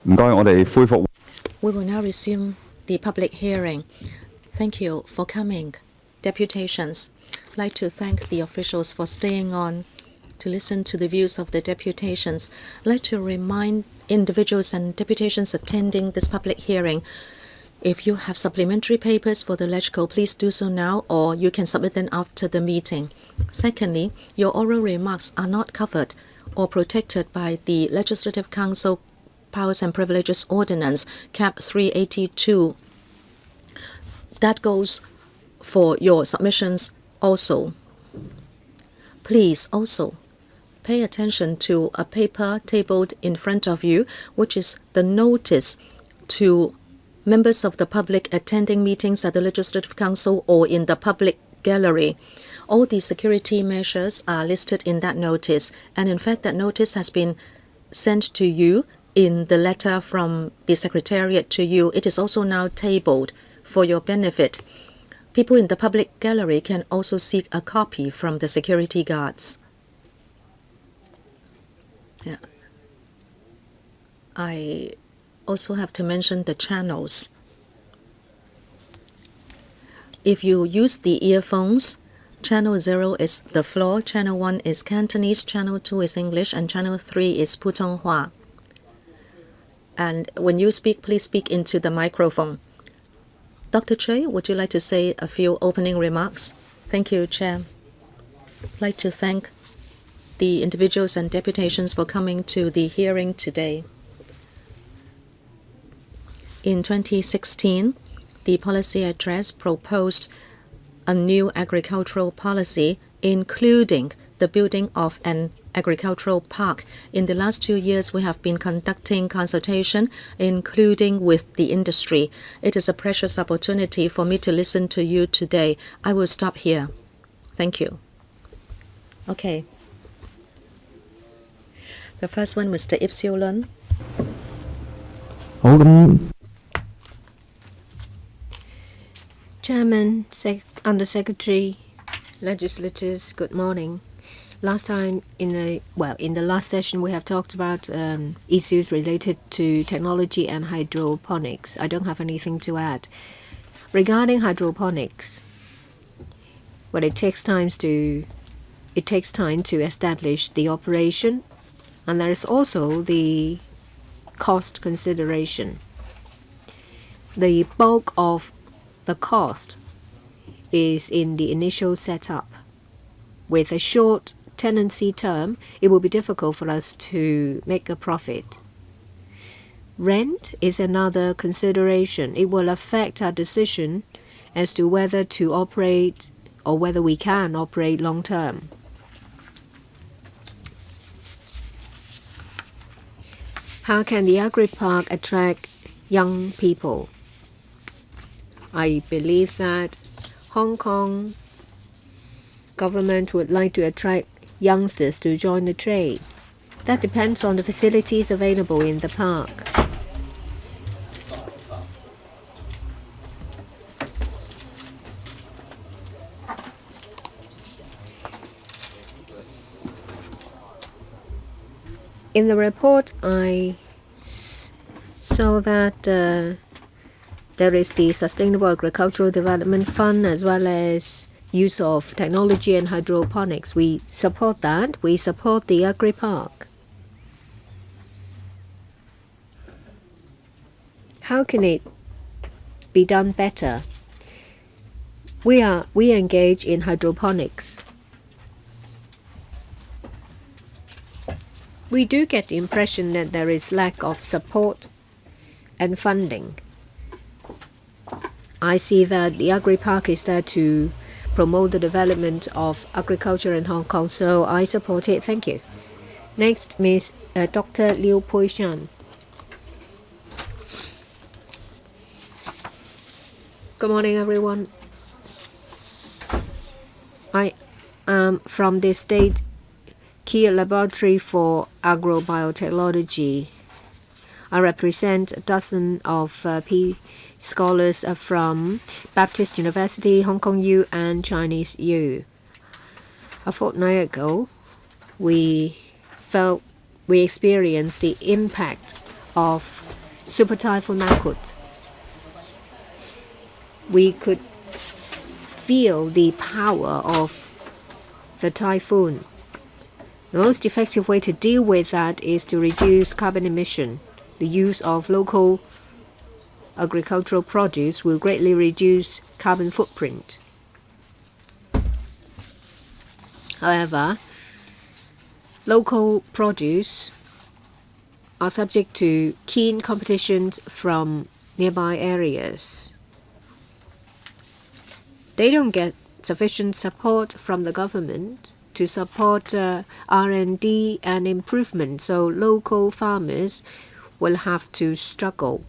We will now resume the public hearing. Thank you for coming, deputations. I'd like to thank the officials for staying on to listen to the views of the deputations. I'd like to remind individuals and deputations attending this public hearing, if you have supplementary papers for the LegCo, please do so now, or you can submit them after the meeting. Secondly, your oral remarks are not covered or protected by the Legislative Council Powers and Privileges Ordinance, Cap 382. That goes for your submissions also. Please also pay attention to a paper tabled in front of you, which is the notice to members of the public attending meetings at the Legislative Council or in the public gallery. All the security measures are listed in that notice, and in fact that notice has been sent to you in the letter from the Secretariat to you. It is also now tabled for your benefit. People in the public gallery can also seek a copy from the security guards. Yeah. I also have to mention the channels. If you use the earphones, channel 0 is the floor, channel 1 is Cantonese, channel 2 is English, and channel 3 is Putonghua. And when you speak, please speak into the microphone. Dr. Choi, would you like to say a few opening remarks? Thank you, Chair. I'd like to thank the individuals and deputations for coming to the hearing today. In 2016, the policy address proposed a new agricultural policy, including the building of an agricultural park. In the last 2 years, we have been conducting consultation, including with the industry. It is a precious opportunity for me to listen to you today. I will stop here. Thank you. Okay. The first one, Mr. Ipsilon. Chairman, Undersecretary, legislators, good morning. Last time in the last session we have talked about issues related to technology and hydroponics. I don't have anything to add. Regarding hydroponics, well, it takes time to establish the operation, and there is also the cost consideration. The bulk of the cost is in the initial setup. With a short tenancy term, it will be difficult for us to make a profit. Rent is another consideration. It will affect our decision as to whether to operate or whether we can operate long term. How can the agri-park attract young people? I believe that Hong Kong government would like to attract youngsters to join the trade. That depends on the facilities available in the park. In the report, I saw that there is the Sustainable Agricultural Development Fund as well as use of technology and hydroponics. We support that. We support the agri-park. How can it be done better? We engage in hydroponics. We do get the impression that there is lack of support and funding. I see that the agri-park is there to promote the development of agriculture in Hong Kong, so I support it. Thank you. Next, Dr. Liu Puishan. Good morning, everyone. I am from the State Key Laboratory for Agrobiotechnology. I represent a dozen of scholars from Baptist University, Hong Kong U, and Chinese U. A fortnight ago, we experienced the impact of Super Typhoon Mangkhut, we could feel the power of the typhoon. The most effective way to deal with that is to reduce carbon emission. The use of local agricultural produce will greatly reduce carbon footprint. However, local produce are subject to keen competitions from nearby areas. They don't get sufficient support from the government to support R&D and improvement, so local farmers will have to struggle.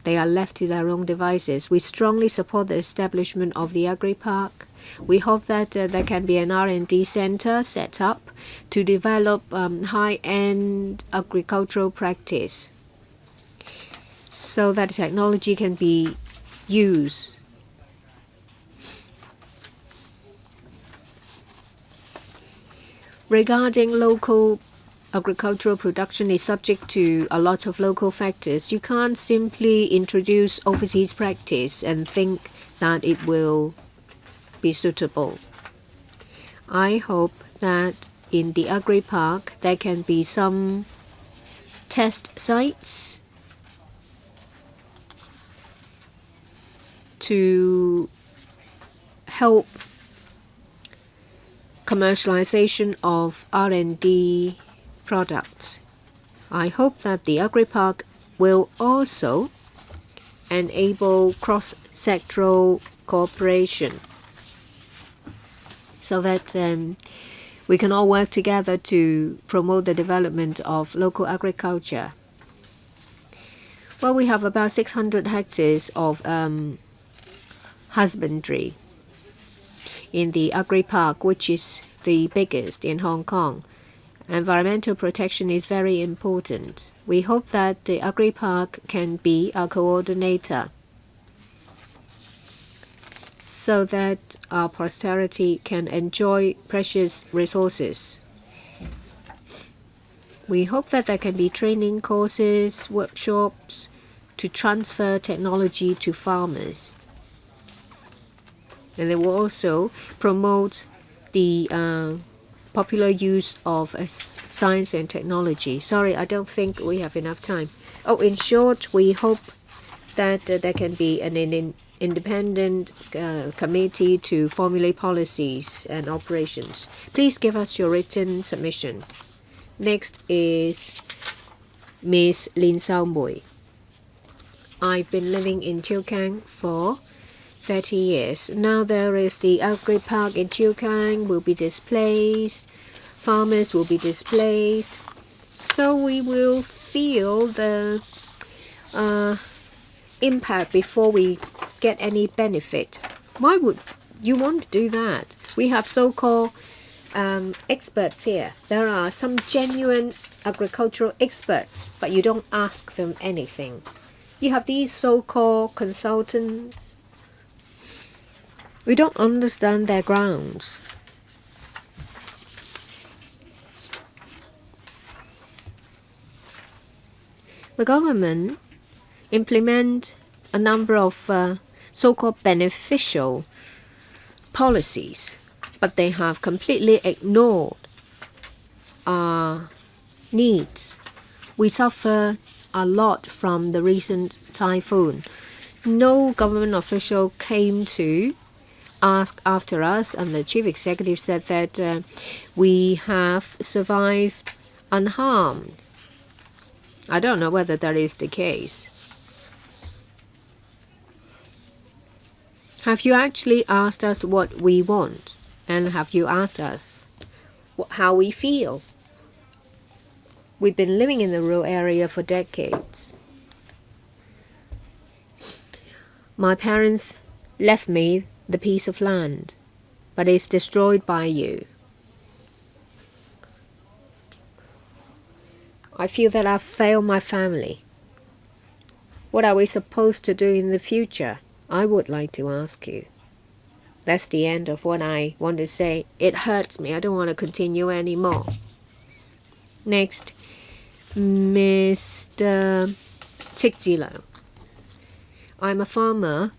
They are left to their own devices. We strongly support the establishment of the agri-park. We hope that there can be an R&D center set up to develop high-end agricultural practice so that technology can be used. Regarding local agricultural production is subject to a lot of local factors. You can't simply introduce overseas practice and think that it will be suitable. I hope that in the agri-park there can be some test sites to help commercialization of R&D products. I hope that the agri-park will also enable cross-sectoral cooperation so that we can all work together to promote the development of local agriculture. Well, we have about 600 hectares of husbandry in the agri-park, which is the biggest in Hong Kong. Environmental protection is very important. We hope that the agri-park can be a coordinator so that our posterity can enjoy precious resources. We hope that there can be training courses, workshops to transfer technology to farmers. And they will also promote the popular use of science and technology. Sorry, I don't think we have enough time. Oh, in short, we hope that there can be an independent committee to formulate policies and operations. Please give us your written submission. Next is Ms. Lin Sao-mui. I've been living in Chiu Kang for 30 years. Now there is the agri-park in Chiu Kang will be displaced. Farmers will be displaced. So we will feel the impact before we get any benefit. Why would you want to do that? We have so-called experts here. There are some genuine agricultural experts, but you don't ask them anything. You have these so-called consultants. We don't understand their grounds. The government implement a number of so-called beneficial policies, but they have completely ignored our needs. We suffer a lot from the recent typhoon. No government official came to ask after us, and the chief executive said that we have survived unharmed. I don't know whether that is the case. Have you actually asked us what we want? And have you asked us how we feel? We've been living in the rural area for decades. My parents left me the piece of land, but it's destroyed by you. I feel that I've failed my family. What are we supposed to do in the future? I would like to ask you. That's the end of what I want to say. It hurts me. I don't want to continue anymore. Next, Mr. Tikjilo. I'm a farmer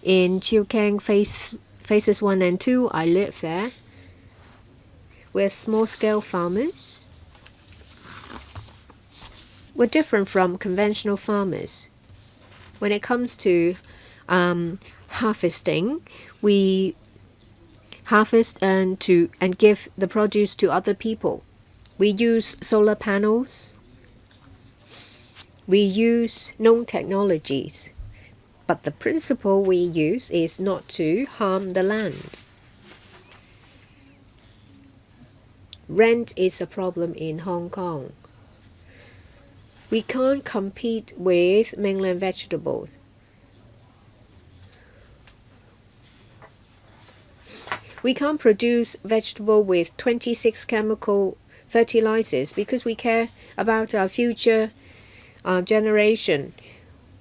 in Chiukang phases 1 and 2. I live there. We're small-scale farmers. We're different from conventional farmers. When it comes to harvesting, we harvest and give the produce to other people. We use solar panels. We use known technologies. But the principle we use is not to harm the land. Rent is a problem in Hong Kong. We can't compete with mainland vegetables. We can't produce vegetable with 26 chemical fertilizers because we care about our future generation.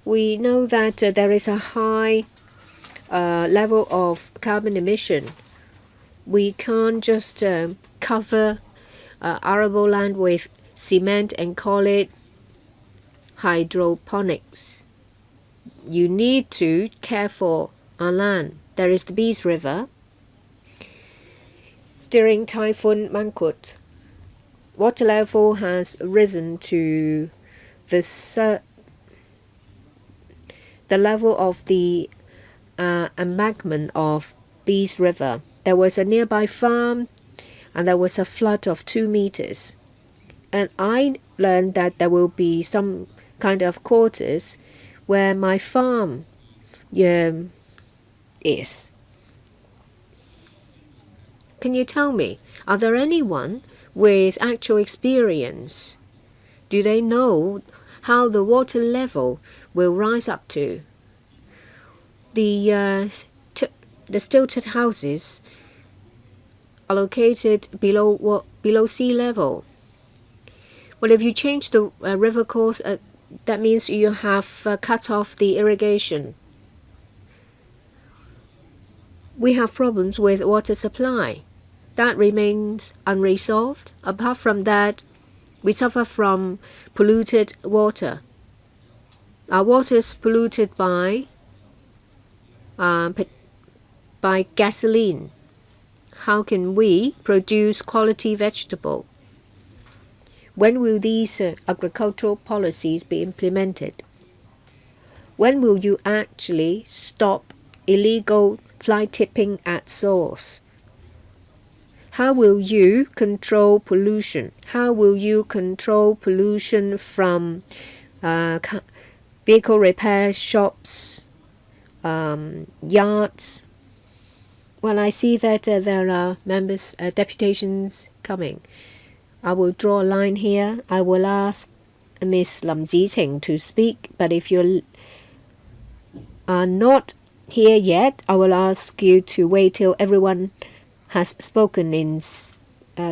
We know that there is a high level of carbon emission. We can't just cover arable land with cement and call it hydroponics. You need to care for our land. There is the Bees River. During Typhoon Mangkhut, water level has risen to the level of the embankment of Bees River. There was a nearby farm and there was a flood of 2 meters. And I learned that there will be some kind of quarters where my farm is. Can you tell me, are there anyone with actual experience? Do they know how the water level will rise up to? The stilted houses are located below sea level. Well, if you change the river course, that means you have cut off the irrigation. We have problems with water supply. That remains unresolved. Apart from that, we suffer from polluted water. Our water is polluted by gasoline. How can we produce quality vegetable? When will these agricultural policies be implemented? When will you actually stop illegal fly tipping at source? How will you control pollution? How will you control pollution from vehicle repair shops, yards? Well, I see that there are deputations coming. I will draw a line here. I will ask Ms. Lam Ziting to speak, but if you are not here yet, I will ask you to wait till everyone has spoken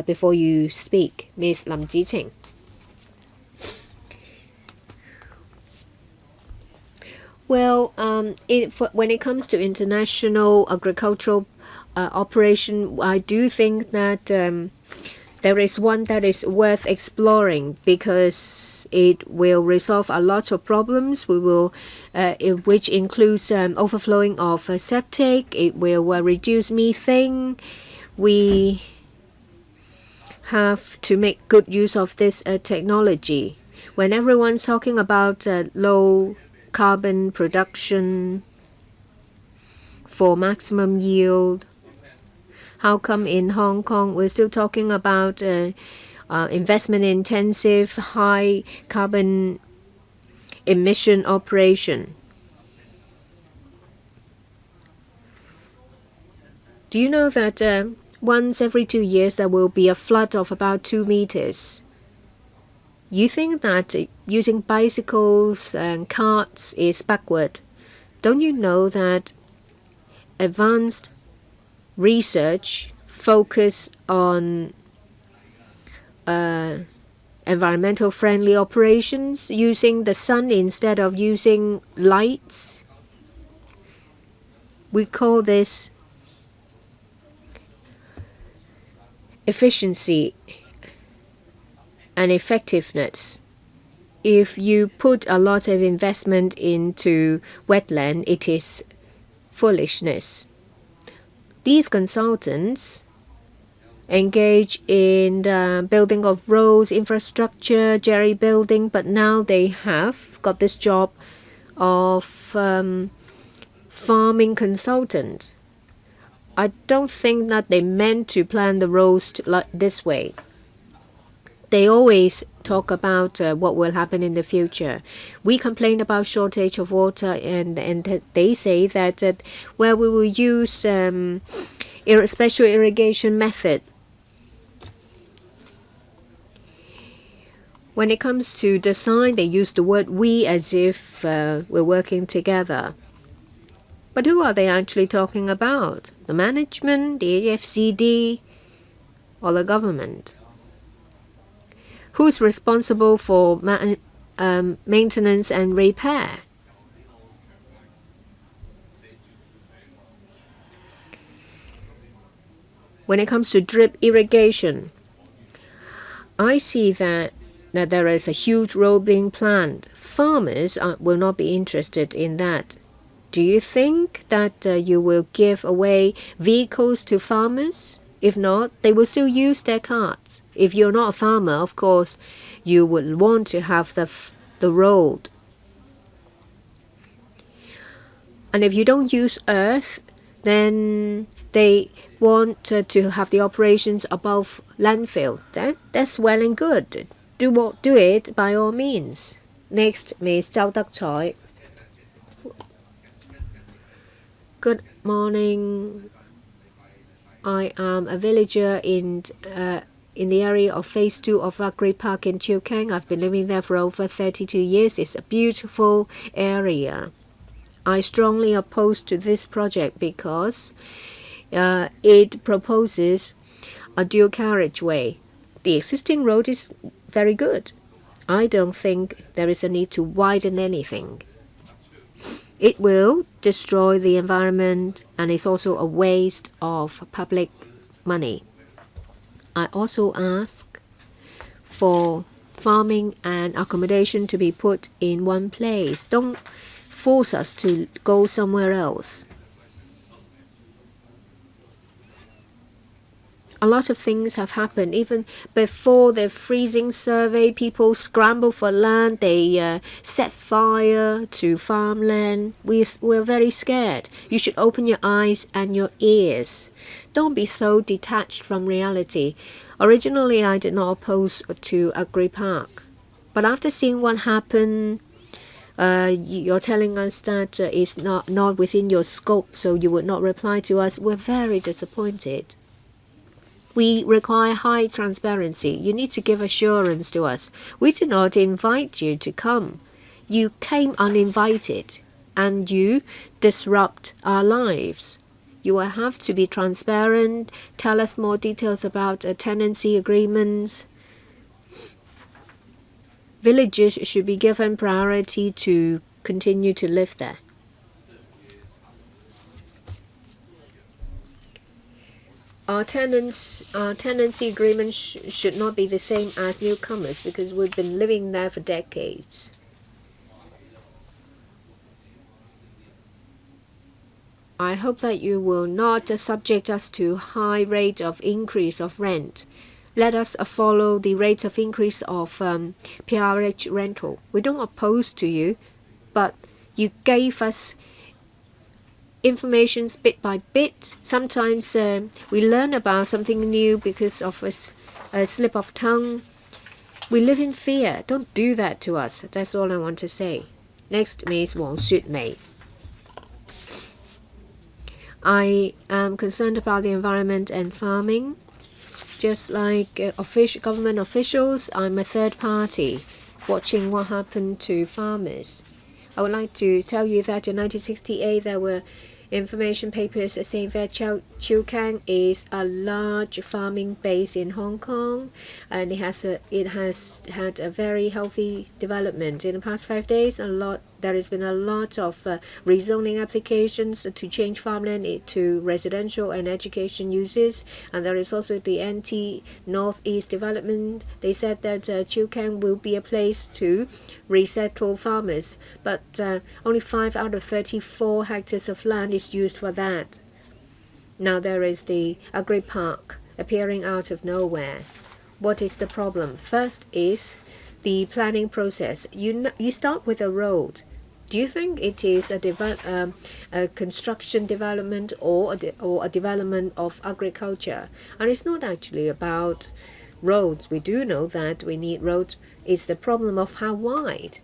before you speak. Ms. Lam Ziting. Well, when it comes to international agricultural operation, I do think that there is one that is worth exploring because it will resolve a lot of problems. Which includes overflowing of septic. It will reduce methane. We have to make good use of this technology. When everyone's talking about low carbon production for maximum yield, how come in Hong Kong we're still talking about investment intensive high carbon emission operation? Do you know that once every 2 years there will be a flood of about 2 meters? You think that using bicycles and carts is backward? Don't you know that advanced research focus on environmental friendly operations, using the sun instead of using lights? We call this efficiency and effectiveness. if you put a lot of investment into wetland, it is foolishness. These consultants engage in the building of roads, infrastructure, jerry building, but now they have got this job of farming consultant. I don't think that they meant to plan the roads like this way. They always talk about what will happen in the future. We complained about shortage of water, and they say that we will use special irrigation method. When it comes to design, they use the word we as if we're working together. But who are they actually talking about? The management, the AFCD, or the government? Who's responsible for maintenance and repair? When it comes to drip irrigation, I see that there is a huge road being planned. Farmers will not be interested in that. Do you think that you will give away vehicles to farmers? If not, they will still use their carts. If you're not a farmer, of course, you would want to have the road. And if you don't use earth, then they want to have the operations above landfill. That's well and good. Do it by all means. Next, Ms. Zhao Dekchai. Good morning. I am a villager in the area of Phase 2 of Agri Park in Chiu Kang. I've been living there for over 32 years. It's a beautiful area. I strongly oppose to this project because it proposes a dual carriageway. The existing road is very good. I don't think there is a need to widen anything. It will destroy the environment, and it's also a waste of public money. I also ask for farming and accommodation to be put in one place. Don't force us to go somewhere else. A lot of things have happened. Even before the freezing survey, people scramble for land. They set fire to farmland. We're very scared. You should open your eyes and your ears. Don't be so detached from reality. Originally, I did not oppose to Agri Park. But after seeing what happened, you're telling us that it's not within your scope, so you would not reply to us. We're very disappointed. We require high transparency. You need to give assurance to us. We did not invite you to come. You came uninvited, and you disrupt our lives. You will have to be transparent. Tell us more details about tenancy agreements. Villagers should be given priority to continue to live there. Our tenancy agreement should not be the same as newcomers because we've been living there for decades. I hope that you will not subject us to high rate of increase of rent. Let us follow the rate of increase of PRH rental. We don't oppose to you, but you gave us information bit by bit. Sometimes we learn about something new because of a slip of tongue. We live in fear. Don't do that to us. That's all I want to say. Next, Ms. Wang Xutmei. I am concerned about the environment and farming. Just like government officials, I'm a third party watching what happened to farmers. I would like to tell you that in 1968 there were information papers saying that Chiu Kang is a large farming base in Hong Kong, and it has had a very healthy development. In the past 5 days, a lot there has been a lot of rezoning applications to change farmland to residential and education uses, and there is also the anti-northeast development. They said that Chilkang will be a place to resettle farmers, but only 5 out of 34 hectares of land is used for that. Now there is the agri park appearing out of nowhere. What is the problem? First is the planning process. You start with a road. Do you think it is a construction development or a development of agriculture? And it's not actually about roads. We do know that we need roads. It's the problem of how wide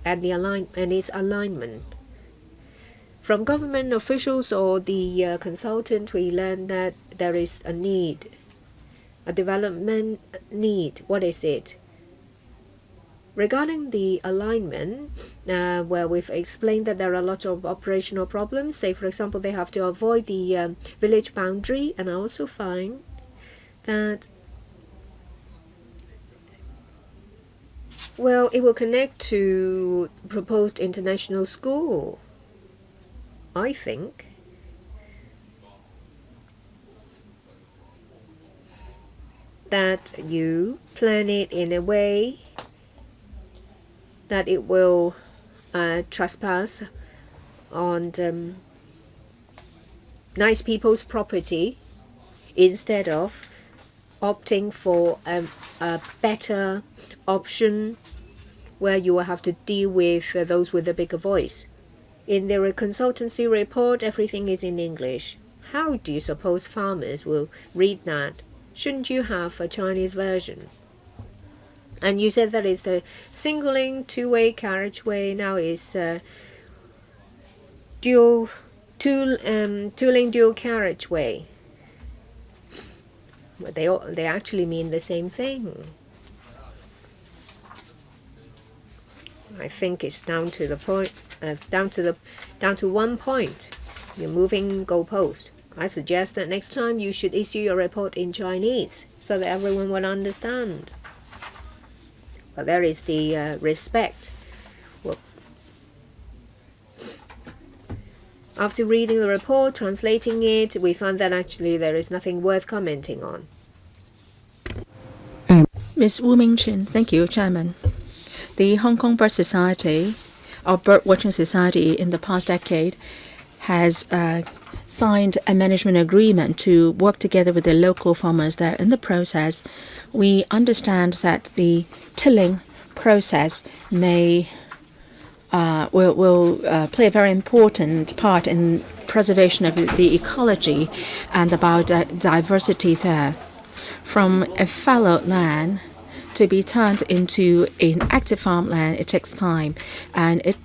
and its alignment. From government officials or the consultant, we learned that there is a need, a development need. What is it? Regarding the alignment, where we've explained that there are a lot of operational problems. Say, for example, they have to avoid the village boundary, and I also find that, well, it will connect to proposed international school. I think that you plan it in a way that it will trespass on nice people's property instead of opting for a better option where you will have to deal with those with a bigger voice. In their consultancy report, everything is in English. How do you suppose farmers will read that? Shouldn't you have a Chinese version? And you said that it's a single-lane two-way carriageway. Now it's two-lane dual carriageway. But they actually mean the same thing. I think it's down to the point, down to 1 point. You're moving goalpost. I suggest that next time you should issue your report in Chinese so that everyone will understand. But there is the respect. Well, after reading the report, translating it, we found that actually there is nothing worth commenting on. Ms. Wu Mingchen, thank you, Chairman. The Hong Kong Bird Society, or Bird Watching Society, in the past decade has signed a management agreement to work together with the local farmers there. In the process, we understand that the tilling process will play a very important part in preservation of the ecology and the biodiversity there. From a fallow land to be turned into an active farmland, it takes time, and it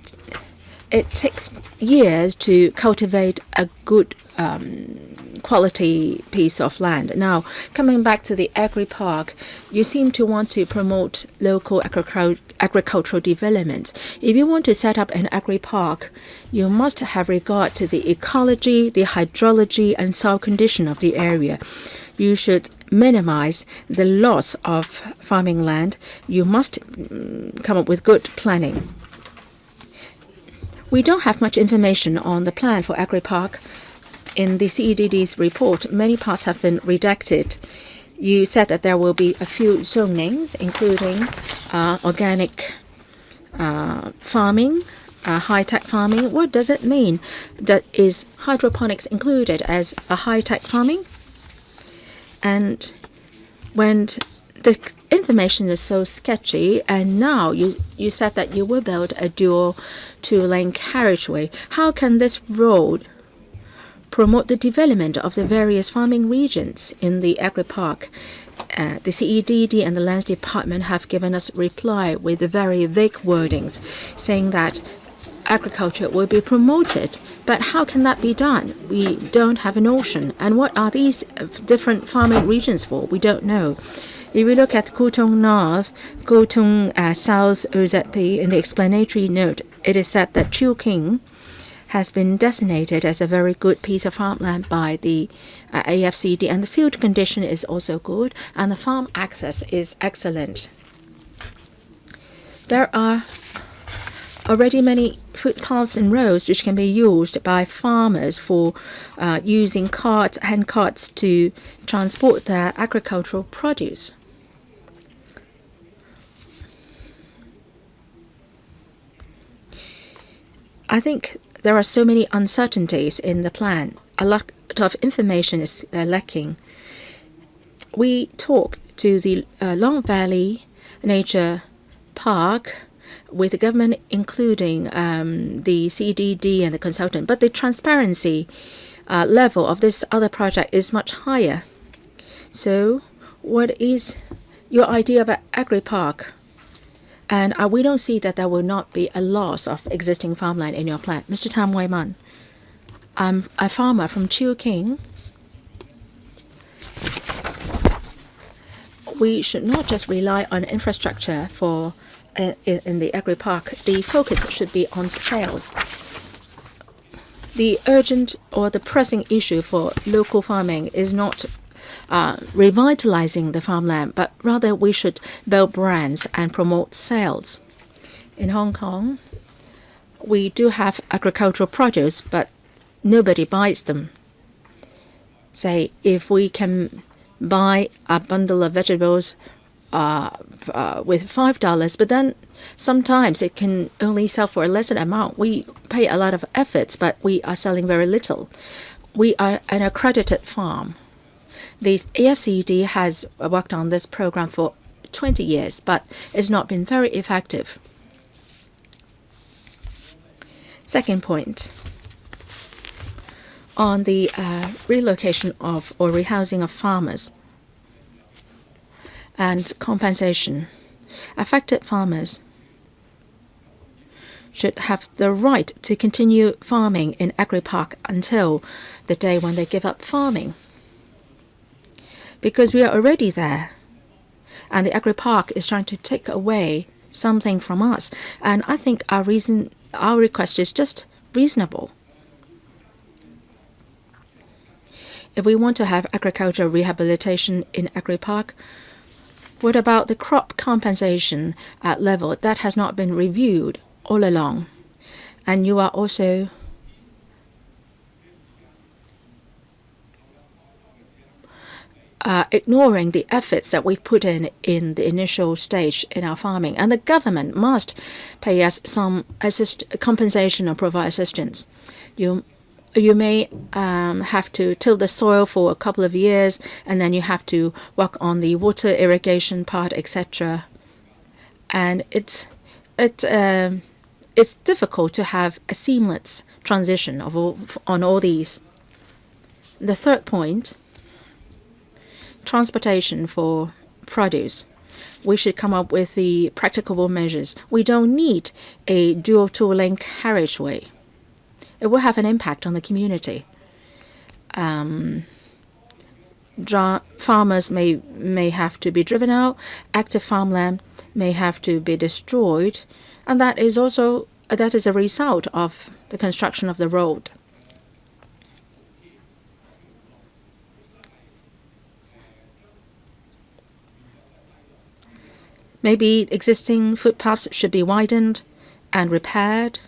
takes years to cultivate a good quality piece of land. Now, coming back to the agri-park, you seem to want to promote local agricultural development. If you want to set up an agri-park, you must have regard to the ecology, the hydrology, and soil condition of the area. You should minimize the loss of farming land. You must come up with good planning. We don't have much information on the plan for agri-park. In the CEDD's report, many parts have been redacted. You said that there will be a few zonings, including organic farming, high-tech farming. What does it mean? Is hydroponics included as a high-tech farming? And when the information is so sketchy, and now you said that you will build a dual two-lane carriageway. How can this road promote the development of the various farming regions in the agri-park? The CEDD and the Lands Department have given us reply with very vague wordings, saying that agriculture will be promoted. But how can that be done? We don't have an ocean. And what are these different farming regions for? We don't know. If we look at Kutong North, Kutong South OZP, in the explanatory note, it is said that Chilkang has been designated as a very good piece of farmland by the AFCD, and the field condition is also good, and the farm access is excellent. There are already many footpaths and roads which can be used by farmers for using carts, hand carts to transport their agricultural produce. I think there are so many uncertainties in the plan. A lot of information is lacking. We talked to the Long Valley Nature Park with the government, including the CDD and the consultant, but the transparency level of this other project is much higher. So what is your idea of an agri-park? And we don't see that there will not be a loss of existing farmland in your plan. Mr. Tam Wei-man, I'm a farmer from Chilking. We should not just rely on infrastructure for in the agri-park. The focus should be on sales. The urgent or the pressing issue for local farming is not revitalizing the farmland, but rather we should build brands and promote sales. In Hong Kong, we do have agricultural produce, but nobody buys them. Say, if we can buy a bundle of vegetables with $5, but then sometimes it can only sell for a lesser amount. We pay a lot of efforts, but we are selling very little. We are an accredited farm. The AFCD has worked on this program for 20 years, but it's not been very effective. Second point, on the relocation of or rehousing of farmers and compensation. Affected farmers should have the right to continue farming in agri-park until the day when they give up farming. Because we are already there, and the agri-park is trying to take away something from us. And I think our request is just reasonable. If we want to have agricultural rehabilitation in agri-park, what about the crop compensation level? That has not been reviewed all along. And you are also ignoring the efforts that we've put in the initial stage in our farming. And the government must pay us some compensation or provide assistance. You may have to till the soil for a couple of years, and then you have to work on the water irrigation part, etc. And it's difficult to have a seamless transition on all these. The third point, transportation for produce. We should come up with the practicable measures. We don't need a dual two-lane carriageway. It will have an impact on the community. Farmers may have to be driven out. Active farmland may have to be destroyed, and that is a result of the construction of the road. Maybe existing footpaths should be widened and repaired,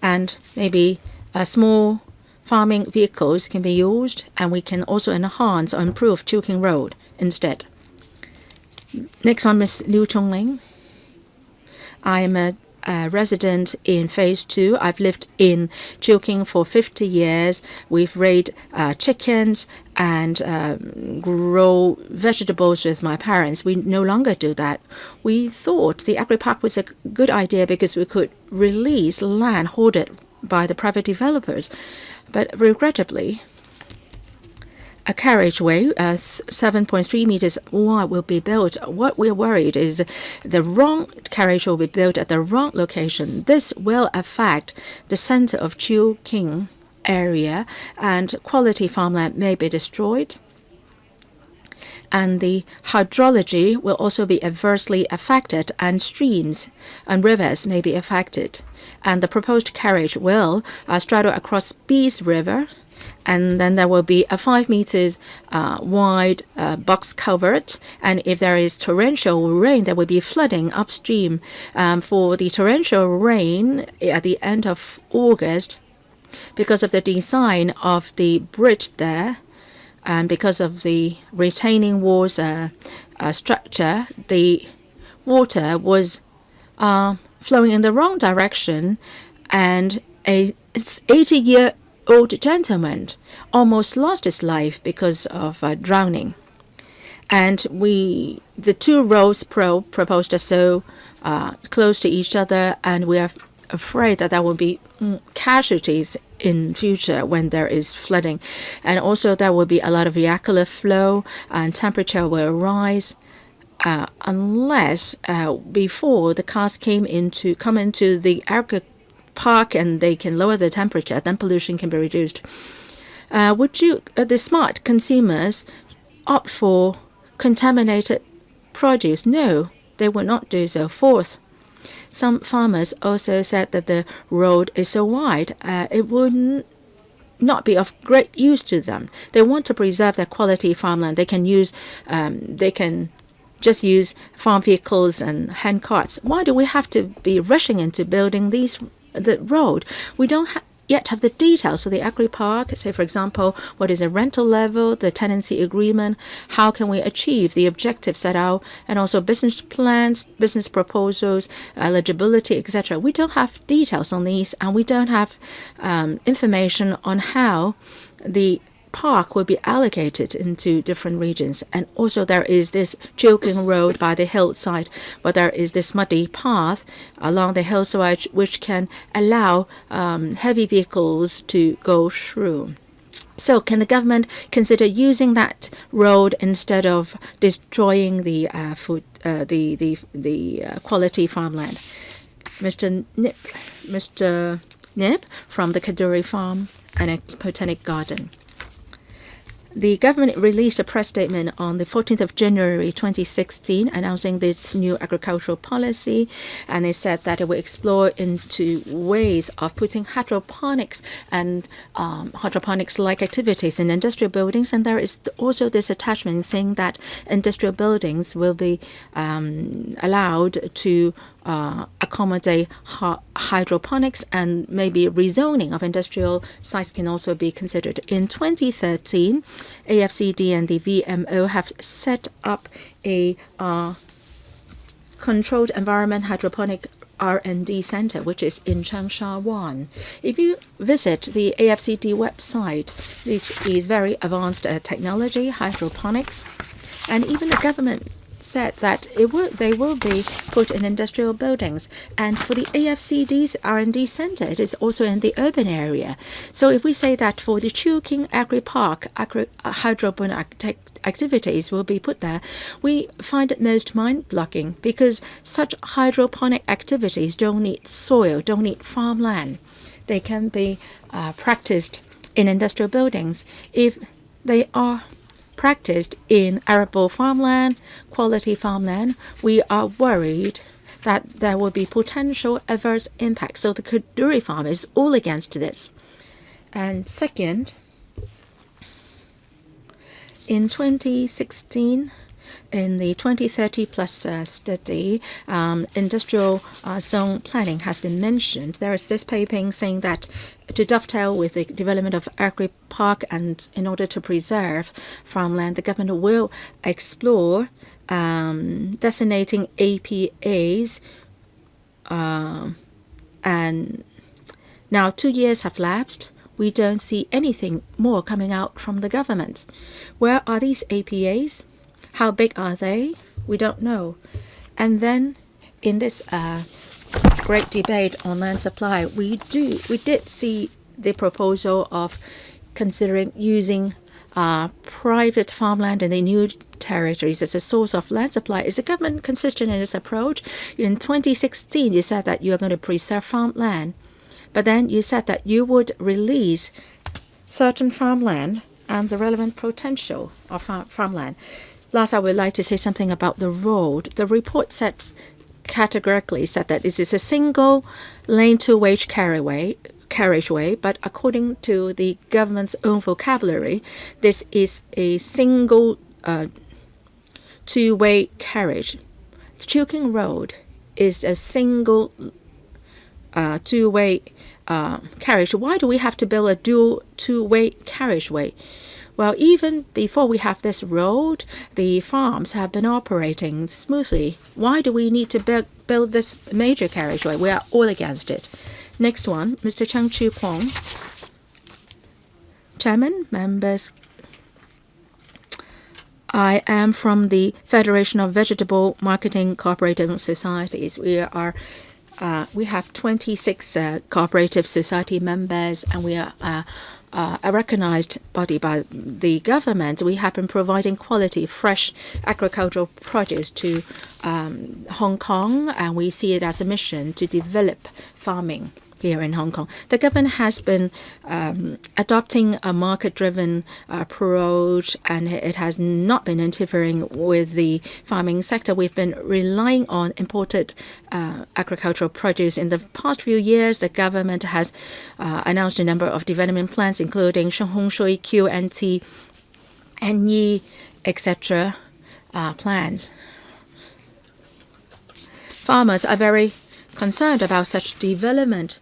and maybe small farming vehicles can be used, and we can also enhance or improve Chilking Road instead. Next one, Ms. Liu Chongling. I am a resident in Phase 2. I've lived in Chilking for 50 years. We've raised chickens and grow vegetables with my parents. We no longer do that. We thought the agri-park was a good idea because we could release land hoarded by the private developers. But regrettably, a carriageway, 7.3 meters wide, will be built. What we're worried is the wrong carriageway will be built at the wrong location. This will affect the center of Chilking area, and quality farmland may be destroyed. And the hydrology will also be adversely affected, and streams and rivers may be affected. And the proposed carriage will straddle across Bees River, and then there will be a 5 meters wide box culvert. And if there is torrential rain, there will be flooding upstream. For the torrential rain at the end of August, because of the design of the bridge there, and because of the retaining walls structure, the water was flowing in the wrong direction, and a 80-year-old gentleman almost lost his life because of drowning. And the two roads proposed are so close to each other, and we are afraid that there will be casualties in future when there is flooding. And also there will be a lot of vehicular flow, and temperature will rise. Unless before the cars come into the agri park and they can lower the temperature, then pollution can be reduced. Would the smart consumers opt for contaminated produce? No, they would not do so. Fourth, some farmers also said that the road is so wide, it would not be of great use to them. They want to preserve their quality farmland. They can just use farm vehicles and hand carts. Why do we have to be rushing into building the road? We don't yet have the details for the agri park. Say, for example, what is the rental level, the tenancy agreement, how can we achieve the objectives set out, and also business plans, business proposals, eligibility, etc. We don't have details on these, and we don't have information on how the park will be allocated into different regions. And also there is this jogging road by the hillside, but there is this muddy path along the hillside which can allow heavy vehicles to go through. So can the government consider using that road instead of destroying the quality farmland? Mr. Nip from the Kaduri Farm Annex Botanic Garden. The government released a press statement on the 14th of January 2016 announcing this new agricultural policy, and they said that it will explore into ways of putting hydroponics and hydroponics-like activities in industrial buildings. And there is also this attachment saying that industrial buildings will be allowed to accommodate hydroponics, and maybe rezoning of industrial sites can also be considered. In 2013, AFCD and the VMO have set up a controlled environment hydroponic R&D center, which is in Changsha 1. If you visit the AFCD website, this is very advanced technology, hydroponics, and even the government said that they will be put in industrial buildings. And for the AFCD's R&D center, it is also in the urban area. So if we say that for the Chilking Agri Park, hydroponic activities will be put there, we find it most mind-blowing, because such hydroponic activities don't need soil, don't need farmland. They can be practiced in industrial buildings. If they are practiced in arable farmland, quality farmland, we are worried that there will be potential adverse impacts. So the Kaduri farm is all against this. And second, in 2016, in the 2030 plus study, industrial zone planning has been mentioned. There is this paper saying that to dovetail with the development of agri park and in order to preserve farmland, the government will explore designating APAs. And now 2 years have lapsed. We don't see anything more coming out from the government. Where are these APAs? How big are they? We don't know. And then in this great debate on land supply, we did see the proposal of considering using private farmland in the new territories as a source of land supply. Is the government consistent in its approach? In 2016, you said that you are going to preserve farmland, but then you said that you would release certain farmland and the relevant potential of farmland. Last, I would like to say something about the road. The report categorically said that this is a single lane two-way carriageway carriageway, but according to the government's own vocabulary, this is a single two-way carriage. Chilking Road is a single two-way carriage. Why do we have to build a dual two-way carriageway? Well, even before we have this road, the farms have been operating smoothly. Why do we need to build this major carriageway? We are all against it. Next one, Mr. Chang Chu-kwong. Chairman, members, I am from the Federation of Vegetable Marketing Cooperative Societies. We have 26 cooperative society members, and we are a recognized body by the government. We have been providing quality, fresh agricultural produce to Hong Kong, and we see it as a mission to develop farming here in Hong Kong. The government has been adopting a market-driven approach, and it has not been interfering with the farming sector. We've been relying on imported agricultural produce. In the past few years, the government has announced a number of development plans, including Hong Shui, QNT, NE, etc. plans. Farmers are very concerned about such development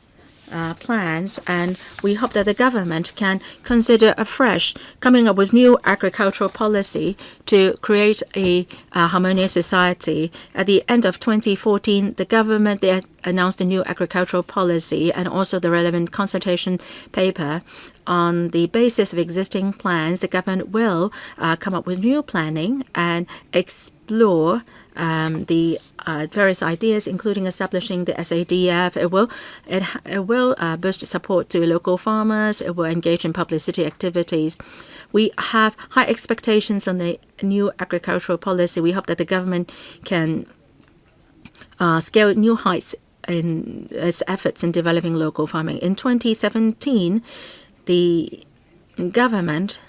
plans, and we hope that the government can consider afresh coming up with new agricultural policy to create a harmonious society. At the end of 2014, the government announced a new agricultural policy and also the relevant consultation paper. On the basis of existing plans, the government will come up with new planning and explore the various ideas, including establishing the SADF. It will boost support to local farmers. It will engage in publicity activities. We have high expectations on the new agricultural policy. We hope that the government can scale new heights in its efforts in developing local farming. In 2017, the government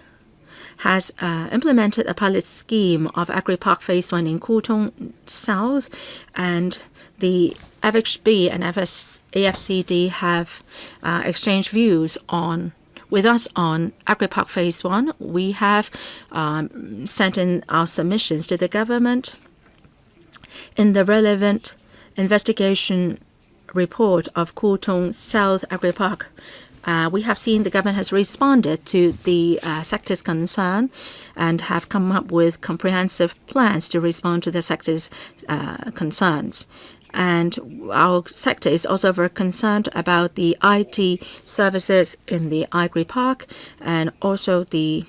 has implemented a pilot scheme of Agri-Park Phase 1 in Kutong South, and the FHB and AFCD have exchanged views with us on Agri-Park Phase 1. We have sent in our submissions to the government. In the relevant investigation report of Kutong South Agri-Park, we have seen the government has responded to the sector's concern and have come up with comprehensive plans to respond to the sector's concerns. And our sector is also very concerned about the IT services in the Agri-Park and also the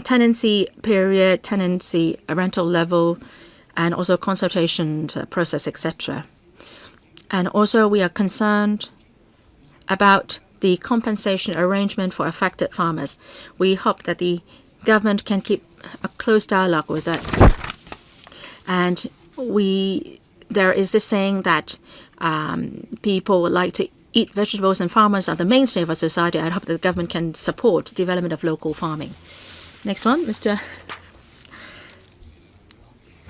tenancy period, tenancy rental level, and also consultation process, etc. And also we are concerned about the compensation arrangement for affected farmers. We hope that the government can keep a close dialogue with us. And there is this saying that people would like to eat vegetables, and farmers are the mainstay of our society. I hope that the government can support the development of local farming. Next one, Mr.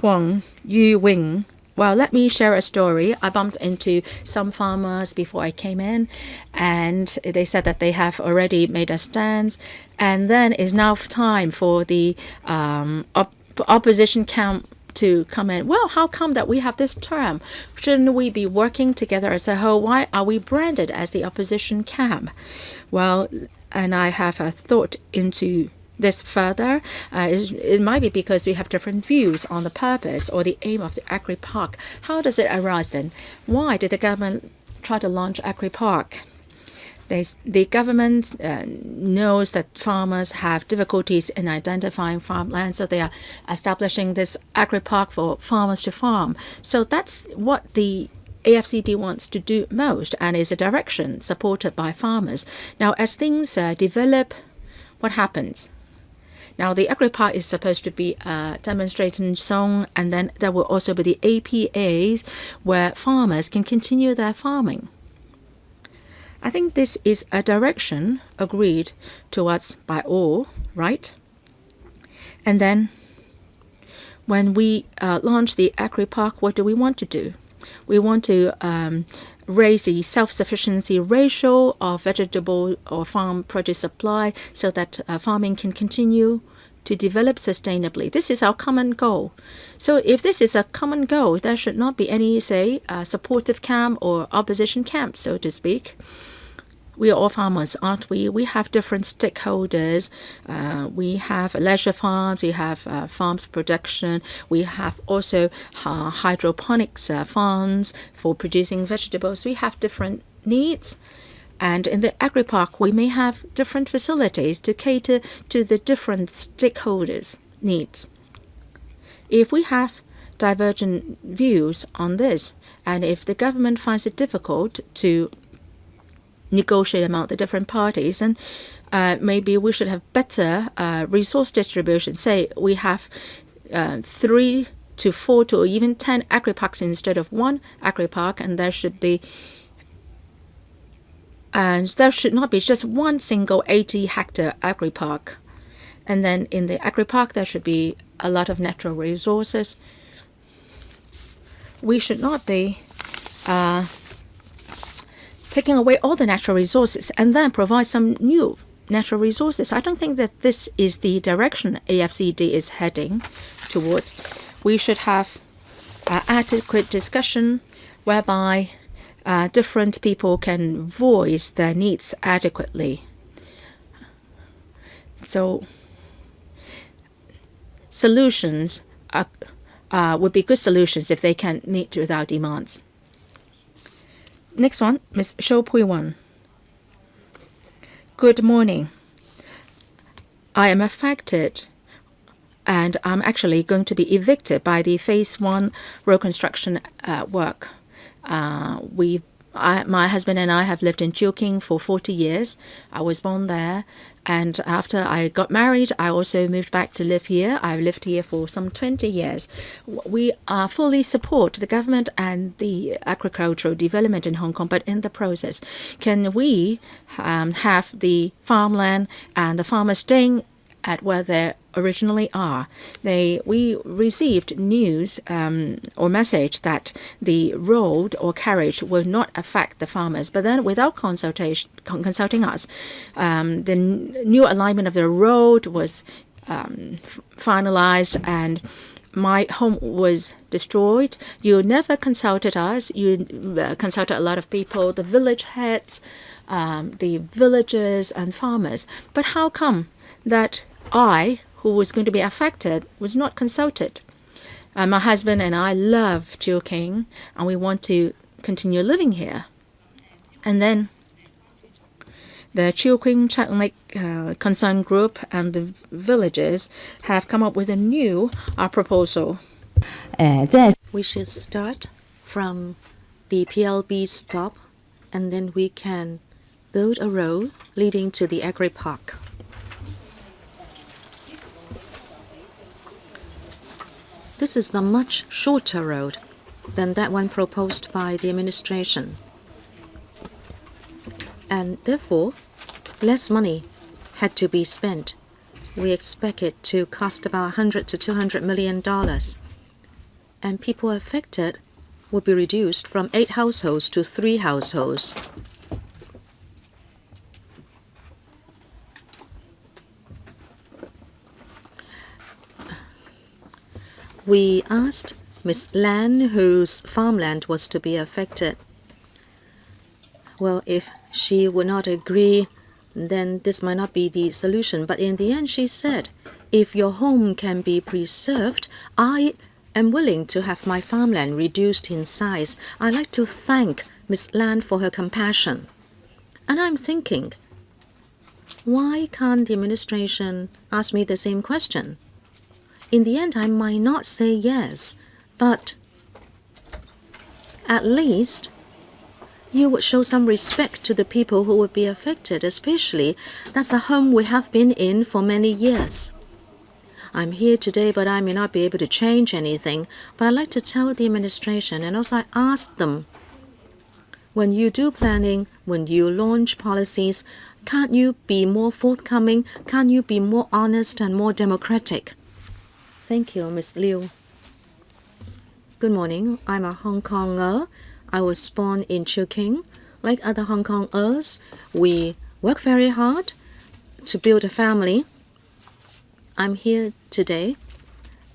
Huang Yu-wing. Well, let me share a story. I bumped into some farmers before I came in, and they said that they have already made a stance, and then it's now time for the opposition camp to come in. Well, how come that we have this term? Shouldn't we be working together as a whole? Why are we branded as the opposition camp? Well, and I have a thought into this further. It might be because we have different views on the purpose or the aim of the Agri-Park. How does it arise then? Why did the government try to launch Agri-Park? The government knows that farmers have difficulties in identifying farmland, so they are establishing this Agri-Park for farmers to farm. So that's what the AFCD wants to do most, and is a direction supported by farmers. Now, as things develop, what happens? Now, the Agri-Park is supposed to be a demonstration zone, and then there will also be the APAs where farmers can continue their farming. I think this is a direction agreed towards by all, right? And then when we launch the Agri-Park, what do we want to do? We want to raise the self-sufficiency ratio of vegetable or farm produce supply so that farming can continue to develop sustainably. This is our common goal. So if this is a common goal, there should not be any, say, supportive camp or opposition camp, so to speak. We are all farmers, aren't we? We have different stakeholders. We have leisure farms. We have farms production. We have also hydroponics farms for producing vegetables. We have different needs. And in the agri-park, we may have different facilities to cater to the different stakeholders' needs. If we have divergent views on this, and if the government finds it difficult to negotiate among the different parties, and maybe we should have better resource distribution. Say we have 3 to 4 to even 10 agri-parks instead of one agri-park, and there should not be just one single 80-hectare agri-park. And then in the agri-park, there should be a lot of natural resources. We should not be taking away all the natural resources and then provide some new natural resources. I don't think that this is the direction AFCD is heading towards. We should have adequate discussion whereby different people can voice their needs adequately. So solutions would be good solutions if they can meet with our demands. Next one, Ms. Shou Pui-wan. Good morning. I am affected and I'm actually going to be evicted by the Phase 1 road construction work. My husband and I have lived in Chilking for 40 years. I was born there, and after I got married, I also moved back to live here. I've lived here for some 20 years. We fully support the government and the agricultural development in Hong Kong, but in the process, can we have the farmland and the farmers staying at where they originally are? We received news or message that the road or carriage will not affect the farmers. But then without consulting us, the new alignment of the road was finalized and my home was destroyed. You never consulted us. You consulted a lot of people, the village heads, the villagers and farmers. But how come that I, who was going to be affected, was not consulted? My husband and I love Chilking, and we want to continue living here. And then the Chilking Child Lake Concern Group and the villagers have come up with a new proposal. We should start from the PLB stop, and then we can build a road leading to the agri-park. This is a much shorter road than that one proposed by the administration. And therefore, less money had to be spent. We expect it to cost about $100 to $200 million. And people affected will be reduced from 8 households to 3 households. We asked Ms. Lan, whose farmland was to be affected. Well, if she would not agree, then this might not be the solution. But in the end, she said, if your home can be preserved, I am willing to have my farmland reduced in size. I'd like to thank Ms. Lan for her compassion. And I'm thinking, why can't the administration ask me the same question? In the end, I might not say yes, but at least you would show some respect to the people who would be affected, especially that's a home we have been in for many years. I'm here today, but I may not be able to change anything. But I'd like to tell the administration, and also I ask them, when you do planning, when you launch policies, can't you be more forthcoming? Can't you be more honest and more democratic? Thank you, Ms. Liu. Good morning. I'm a Hong Konger. I was born in Chilking. Like other Hong Kongers, we work very hard to build a family. I'm here today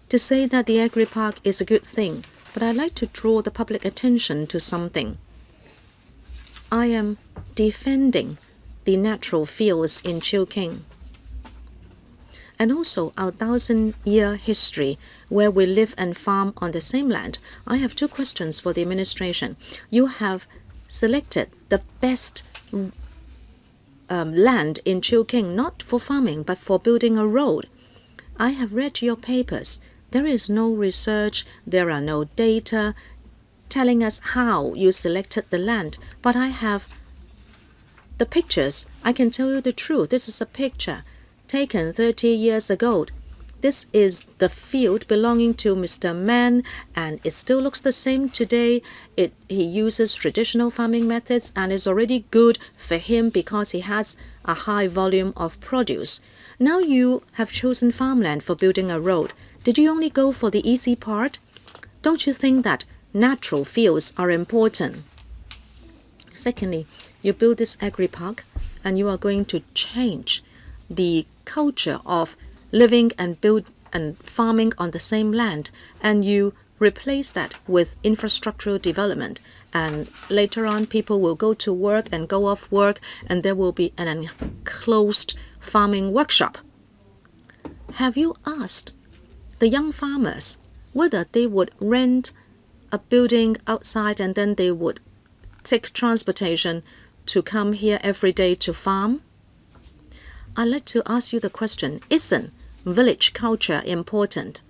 to say that the agri-park is a good thing, but I'd like to draw the public attention to something. I am defending the natural fields in Chilking and also our 1,000-year history where we live and farm on the same land. I have two questions for the administration. You have selected the best land in Chilking, not for farming, but for building a road. I have read your papers. There is no research, there are no data telling us how you selected the land, but I have the pictures. I can tell you the truth. This is a picture taken 30 years ago. This is the field belonging to Mr. Mann, and it still looks the same today. He uses traditional farming methods, and it's already good for him because he has a high volume of produce. Now you have chosen farmland for building a road. Did you only go for the easy part? Don't you think that natural fields are important? Secondly, you build this agri-park, and you are going to change the culture of living and farming on the same land, and you replace that with infrastructural development, and later on people will go to work and go off work, and there will be an enclosed farming workshop. Have you asked the young farmers whether they would rent a building outside and then they would take transportation to come here every day to farm? I'd like to ask you the question, isn't village culture important?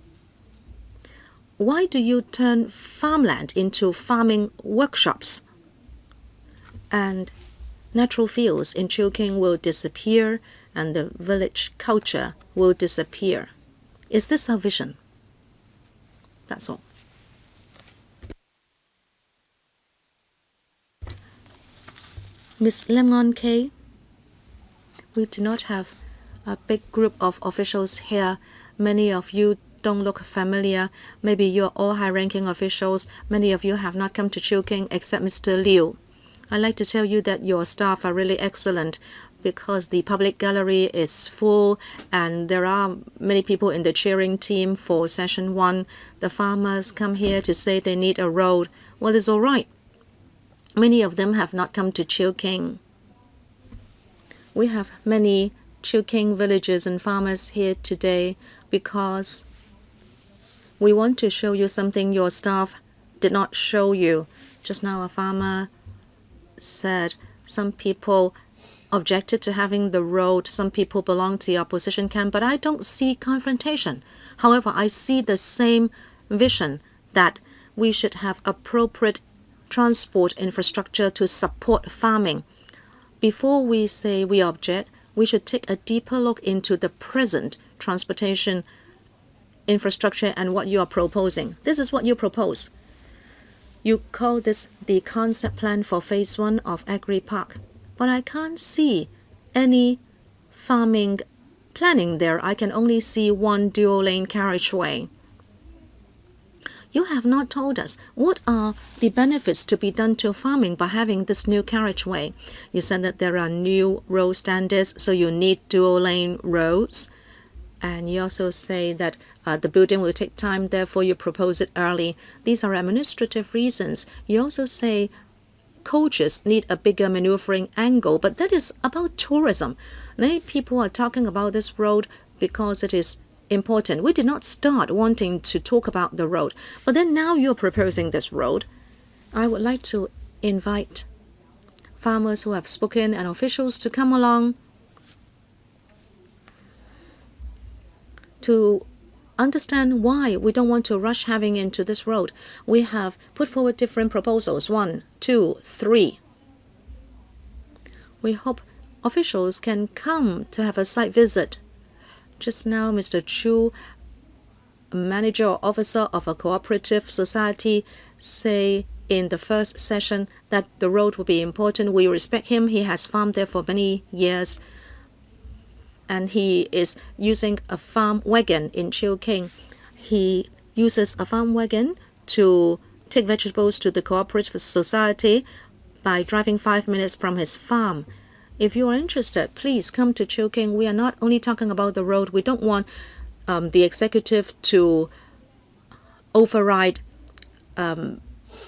Why do you turn farmland into farming workshops? And natural fields in Chilking will disappear and the village culture will disappear. Is this our vision? That's all. Ms. Lim On K, we do not have a big group of officials here. Many of you don't look familiar. Maybe you're all high-ranking officials. Many of you have not come to Chilking except Mr. Liu. I'd like to tell you that your staff are really excellent because the public gallery is full and there are many people in the cheering team for session 1. The farmers come here to say they need a road. Well, it's all right. Many of them have not come to Chilking. We have many Chilking villagers and farmers here today because we want to show you something your staff did not show you. Just now a farmer said some people objected to having the road, some people belong to the opposition camp, but I don't see confrontation. However, I see the same vision that we should have appropriate transport infrastructure to support farming. Before we say we object, we should take a deeper look into the present transportation infrastructure and what you are proposing. This is what you propose. You call this the concept plan for phase 1 of agri-park, but I can't see any farming planning there. I can only see one dual-lane carriageway. You have not told us what are the benefits to be done to farming by having this new carriageway. You said that there are new road standards, so you need dual-lane roads. And you also say that the building will take time, therefore you propose it early. These are administrative reasons. You also say coaches need a bigger maneuvering angle, but that is about tourism. Many people are talking about this road because it is important. We did not start wanting to talk about the road, but then now you're proposing this road. I would like to invite farmers who have spoken and officials to come along to understand why we don't want to rush having into this road. We have put forward different proposals, 1, 2, 3. We hope officials can come to have a site visit. Just now, Mr. Chu, a manager or officer of a cooperative society, say in the first session that the road will be important. We respect him. He has farmed there for many years. And he is using a farm wagon in Chilking. He uses a farm wagon to take vegetables to the cooperative society by driving 5 minutes from his farm. If you are interested, please come to Chilking. We are not only talking about the road. We don't want the executive to override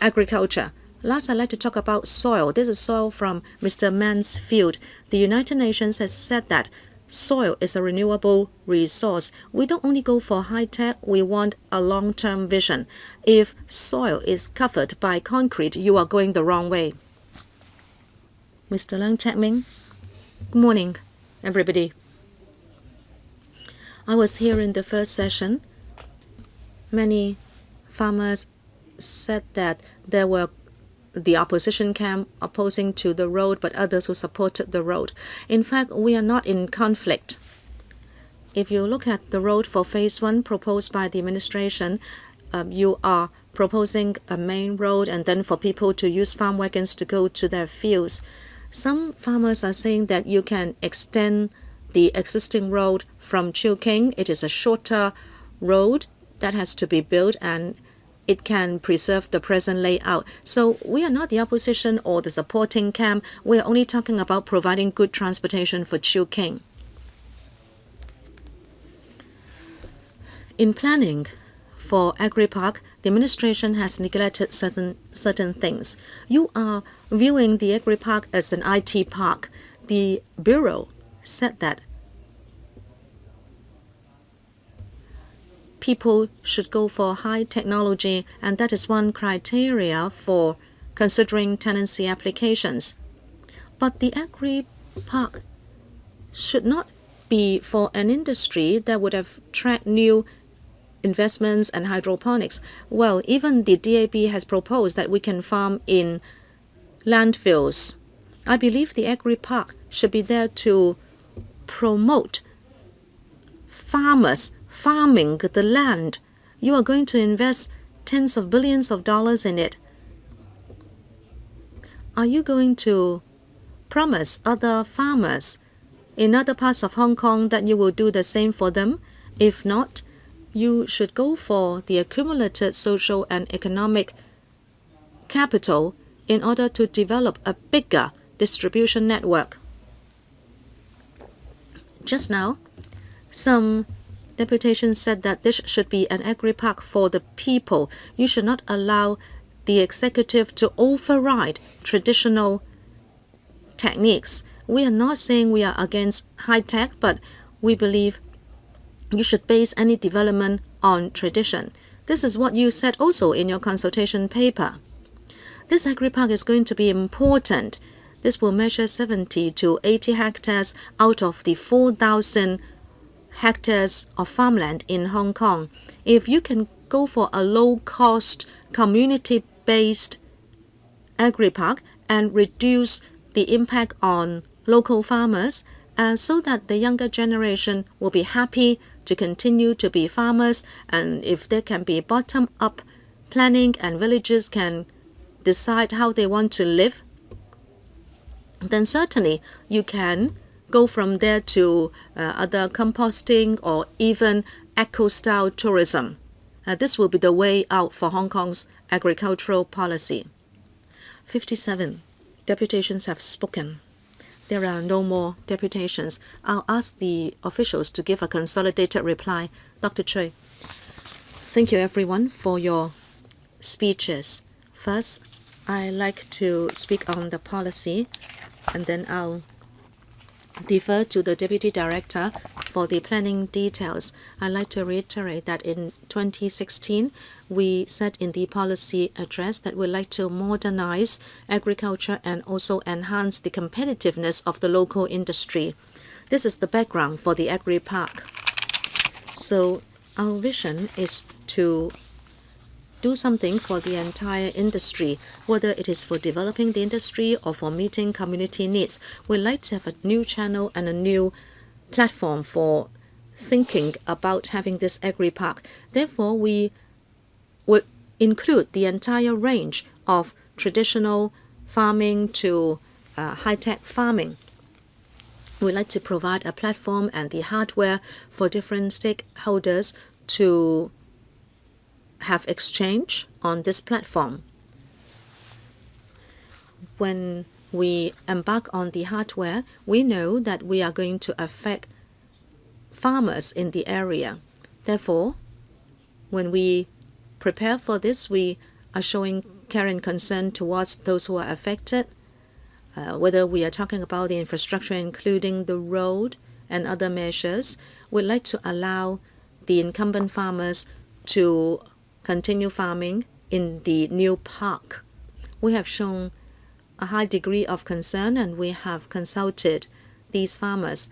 agriculture. Last, I'd like to talk about soil. This is soil from Mr. Mansfield. The United Nations has said that soil is a renewable resource. We don't only go for high-tech, we want a long-term vision. If soil is covered by concrete, you are going the wrong way. Mr. Leung Chek-ming. Good morning, everybody. I was here in the first session. Many farmers said that there were the opposition camp opposing to the road, but others who supported the road. In fact, we are not in conflict. If you look at the road for phase 1 proposed by the administration, you are proposing a main road and then for people to use farm wagons to go to their fields. Some farmers are saying that you can extend the existing road from Chilking. It is a shorter road that has to be built and it can preserve the present layout. So we are not the opposition or the supporting camp. We are only talking about providing good transportation for Chilking. In planning for Agri-Park, the administration has neglected certain things. You are viewing the Agri-Park as an IT park. The Bureau said that people should go for high technology, and that is one criteria for considering tenancy applications. But the Agri-Park should not be for an industry that would have attract new investments and hydroponics. Well, even the DAB has proposed that we can farm in landfills. I believe the Agri-Park should be there to promote farmers farming the land. You are going to invest tens of billions of dollars in it. Are you going to promise other farmers in other parts of Hong Kong that you will do the same for them? If not, you should go for the accumulated social and economic capital in order to develop a bigger distribution network. Just now, some deputation said that this should be an agri-park for the people. You should not allow the executive to override traditional techniques. We are not saying we are against high-tech, but we believe you should base any development on tradition. This is what you said also in your consultation paper. This agri-park is going to be important. This will measure 70 to 80 hectares out of the 4,000 hectares of farmland in Hong Kong. If you can go for a low-cost, community-based agri-park and reduce the impact on local farmers, so that the younger generation will be happy to continue to be farmers, and if there can be bottom-up planning and villages can decide how they want to live, then certainly you can go from there to other composting or even eco-style tourism. This will be the way out for Hong Kong's agricultural policy. 57 deputations have spoken. There are no more deputations. I'll ask the officials to give a consolidated reply. Dr. Choi. Thank you, everyone, for your speeches. First, I'd like to speak on the policy, and then I'll defer to the Deputy Director for the planning details. I'd like to reiterate that in 2016, we said in the policy address that we'd like to modernize agriculture and also enhance the competitiveness of the local industry. This is the background for the agri-park. So our vision is to do something for the entire industry, whether it is for developing the industry or for meeting community needs. We'd like to have a new channel and a new platform for thinking about having this agri-park. Therefore, we would include the entire range of traditional farming to high-tech farming. We'd like to provide a platform and the hardware for different stakeholders to have exchange on this platform. When we embark on the hardware, we know that we are going to affect farmers in the area. Therefore, when we prepare for this, we are showing care and concern towards those who are affected, whether we are talking about the infrastructure, including the road and other measures. We'd like to allow the incumbent farmers to continue farming in the new park. We have shown a high degree of concern and we have consulted these farmers.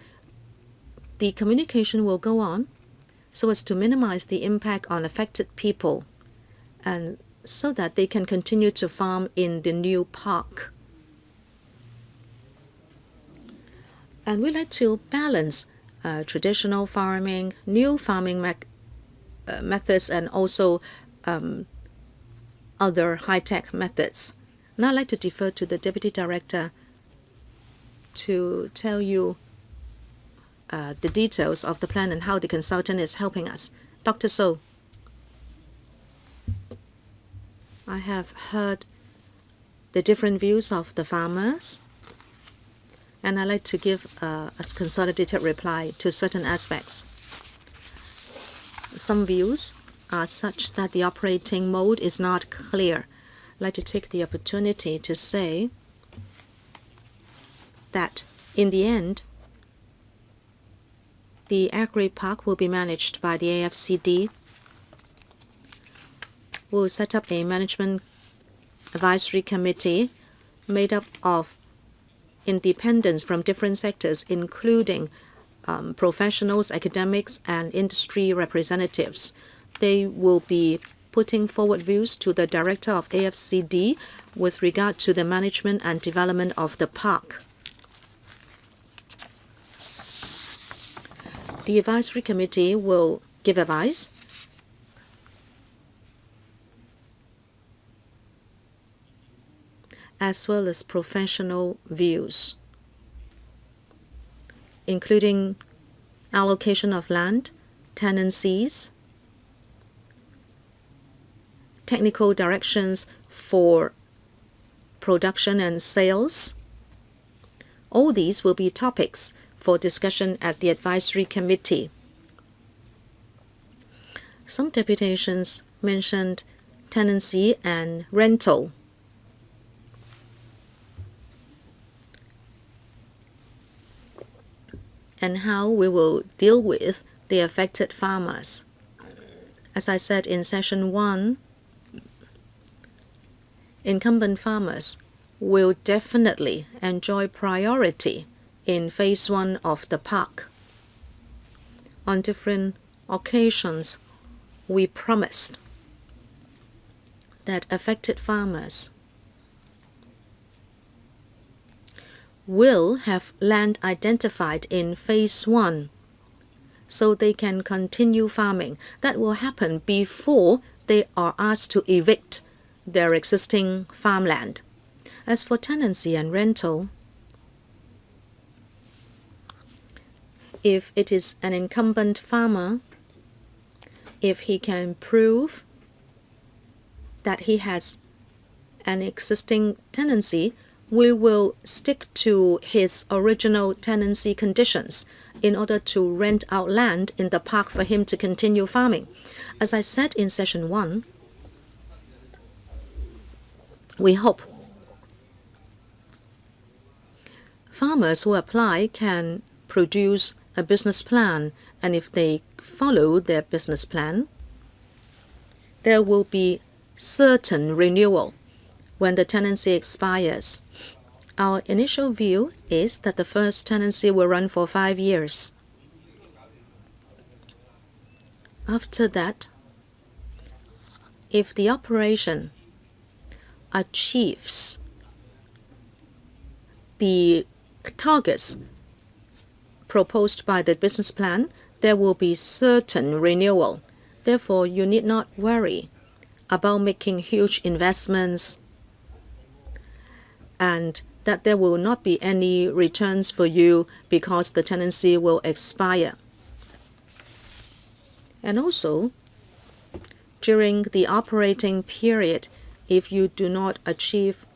The communication will go on so as to minimize the impact on affected people and so that they can continue to farm in the new park. And we like to balance traditional farming, new farming methods, and also other high-tech methods. And I'd like to defer to the Deputy Director to tell you the details of the plan and how the consultant is helping us. Dr. So, I have heard the different views of the farmers, and I'd like to give a consolidated reply to certain aspects. Some views are such that the operating mode is not clear. I'd like to take the opportunity to say that in the end, the agri-park will be managed by the AFCD. We'll set up a management advisory committee made up of independents from different sectors, including professionals, academics, and industry representatives. They will be putting forward views to the director of AFCD with regard to the management and development of the park. The advisory committee will give advice as well as professional views, including allocation of land, tenancies, technical directions for production and sales. All these will be topics for discussion at the advisory committee. Some deputations mentioned tenancy and rental. And how we will deal with the affected farmers. As I said in session 1, incumbent farmers will definitely enjoy priority in phase 1 of the park. On different occasions, we promised that affected farmers will have land identified in phase 1 so they can continue farming. That will happen before they are asked to evict their existing farmland. As for tenancy and rental, if it is an incumbent farmer, if he can prove that he has an existing tenancy, we will stick to his original tenancy conditions in order to rent out land in the park for him to continue farming. As I said in session 1, we hope farmers who apply can produce a business plan, and if they follow their business plan, there will be certain renewal when the tenancy expires. Our initial view is that the first tenancy will run for 5 years. After that, if the operation achieves the targets proposed by the business plan, there will be certain renewal. Therefore, you need not worry about making huge investments and that there will not be any returns for you because the tenancy will expire. And also, During the operating period, if you do not achieve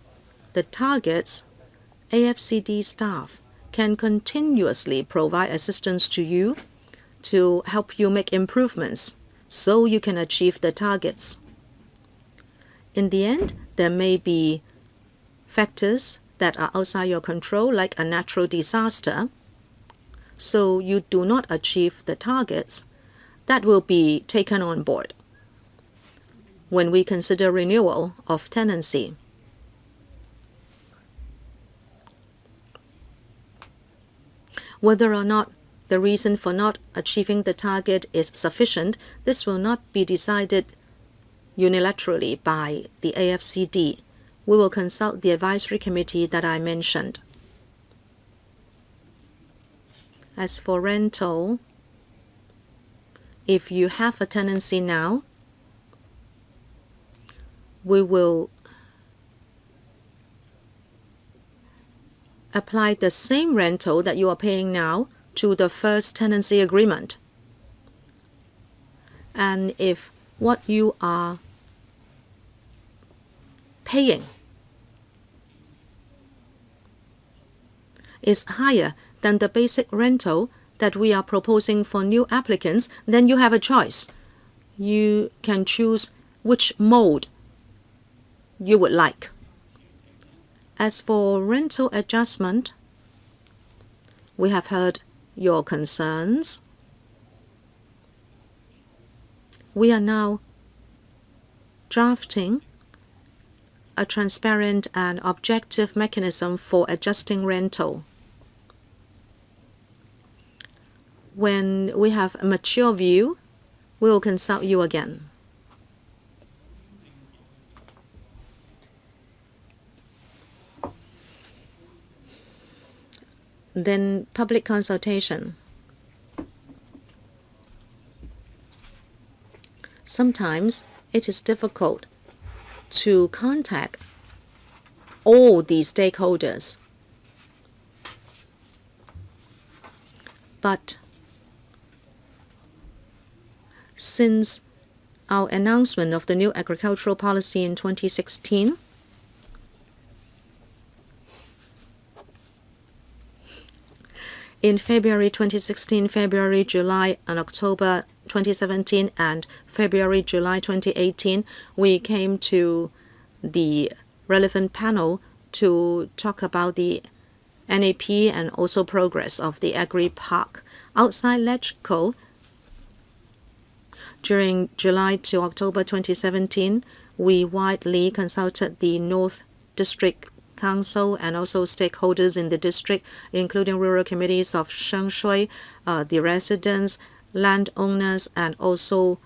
the targets, AFCD staff can continuously provide assistance to you to help you make improvements so you can achieve the targets. In the end, there may be factors that are outside your control, like a natural disaster, so you do not achieve the targets. That will be taken on board when we consider renewal of tenancy. Whether or not the reason for not achieving the target is sufficient, this will not be decided unilaterally by the AFCD. We will consult the advisory committee that I mentioned. As for rental, if you have a tenancy now, we will apply the same rental that you are paying now to the first tenancy agreement. And if what you are paying is higher than the basic rental that we are proposing for new applicants, then you have a choice. You can choose which mode you would like. As for rental adjustment, we have heard your concerns. We are now drafting a transparent and objective mechanism for adjusting rental. When we have a mature view, we will consult you again. Then public consultation. Sometimes it is difficult to contact all the stakeholders. But since our announcement of the new agricultural policy in 2016, in February 2016, February, July, and October 2017, and February, July 2018, we came to the relevant panel to talk about the NAP and also progress of the agri-park. Outside LegCo, during July to October 2017, we widely consulted the North District Council and also stakeholders in the district, including rural committees of Shengshui, the residents, landowners, and also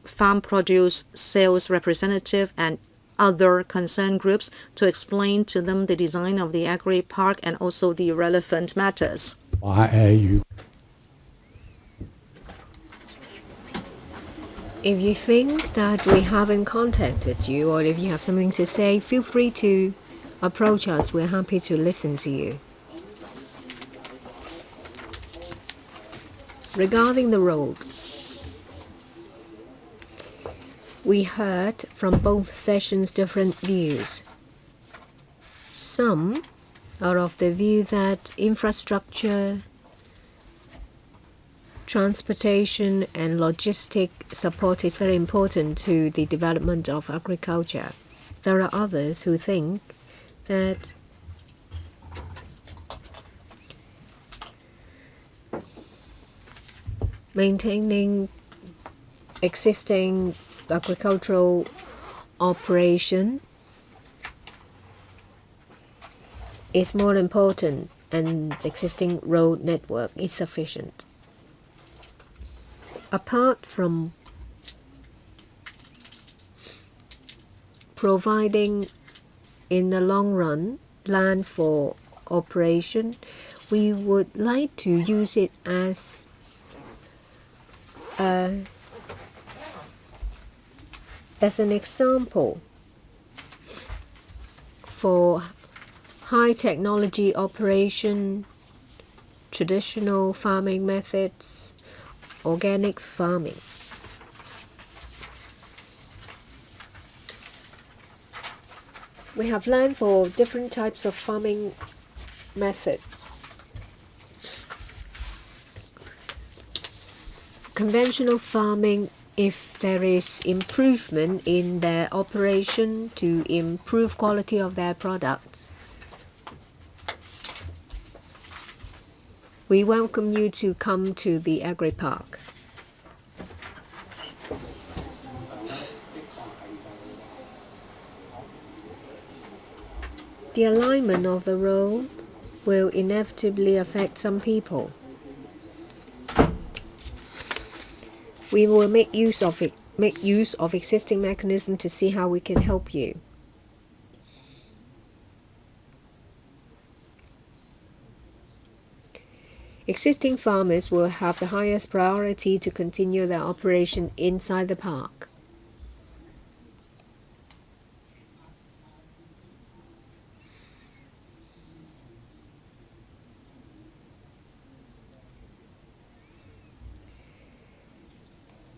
farm produce sales representative and other concerned groups to explain to them the design of the agri-park and also the relevant matters. If you think that we haven't contacted you, or if you have something to say, feel free to approach us. We're happy to listen to you. Regarding the road, we heard from both sessions different views. Some are of the view that infrastructure, transportation and logistic support is very important to the development of agriculture. There are others who think that maintaining existing agricultural operation is more important and existing road network is sufficient. Apart from providing in the long run land for operation, we would like to use it as an example for high technology operation, traditional farming methods, organic farming. We have land for different types of farming methods. Conventional farming, if there is improvement in their operation to improve quality of their products, we welcome you to come to the agri-park. The alignment of the road will inevitably affect some people. We will make use of existing mechanisms to see how we can help you. Existing farmers will have the highest priority to continue their operation inside the park.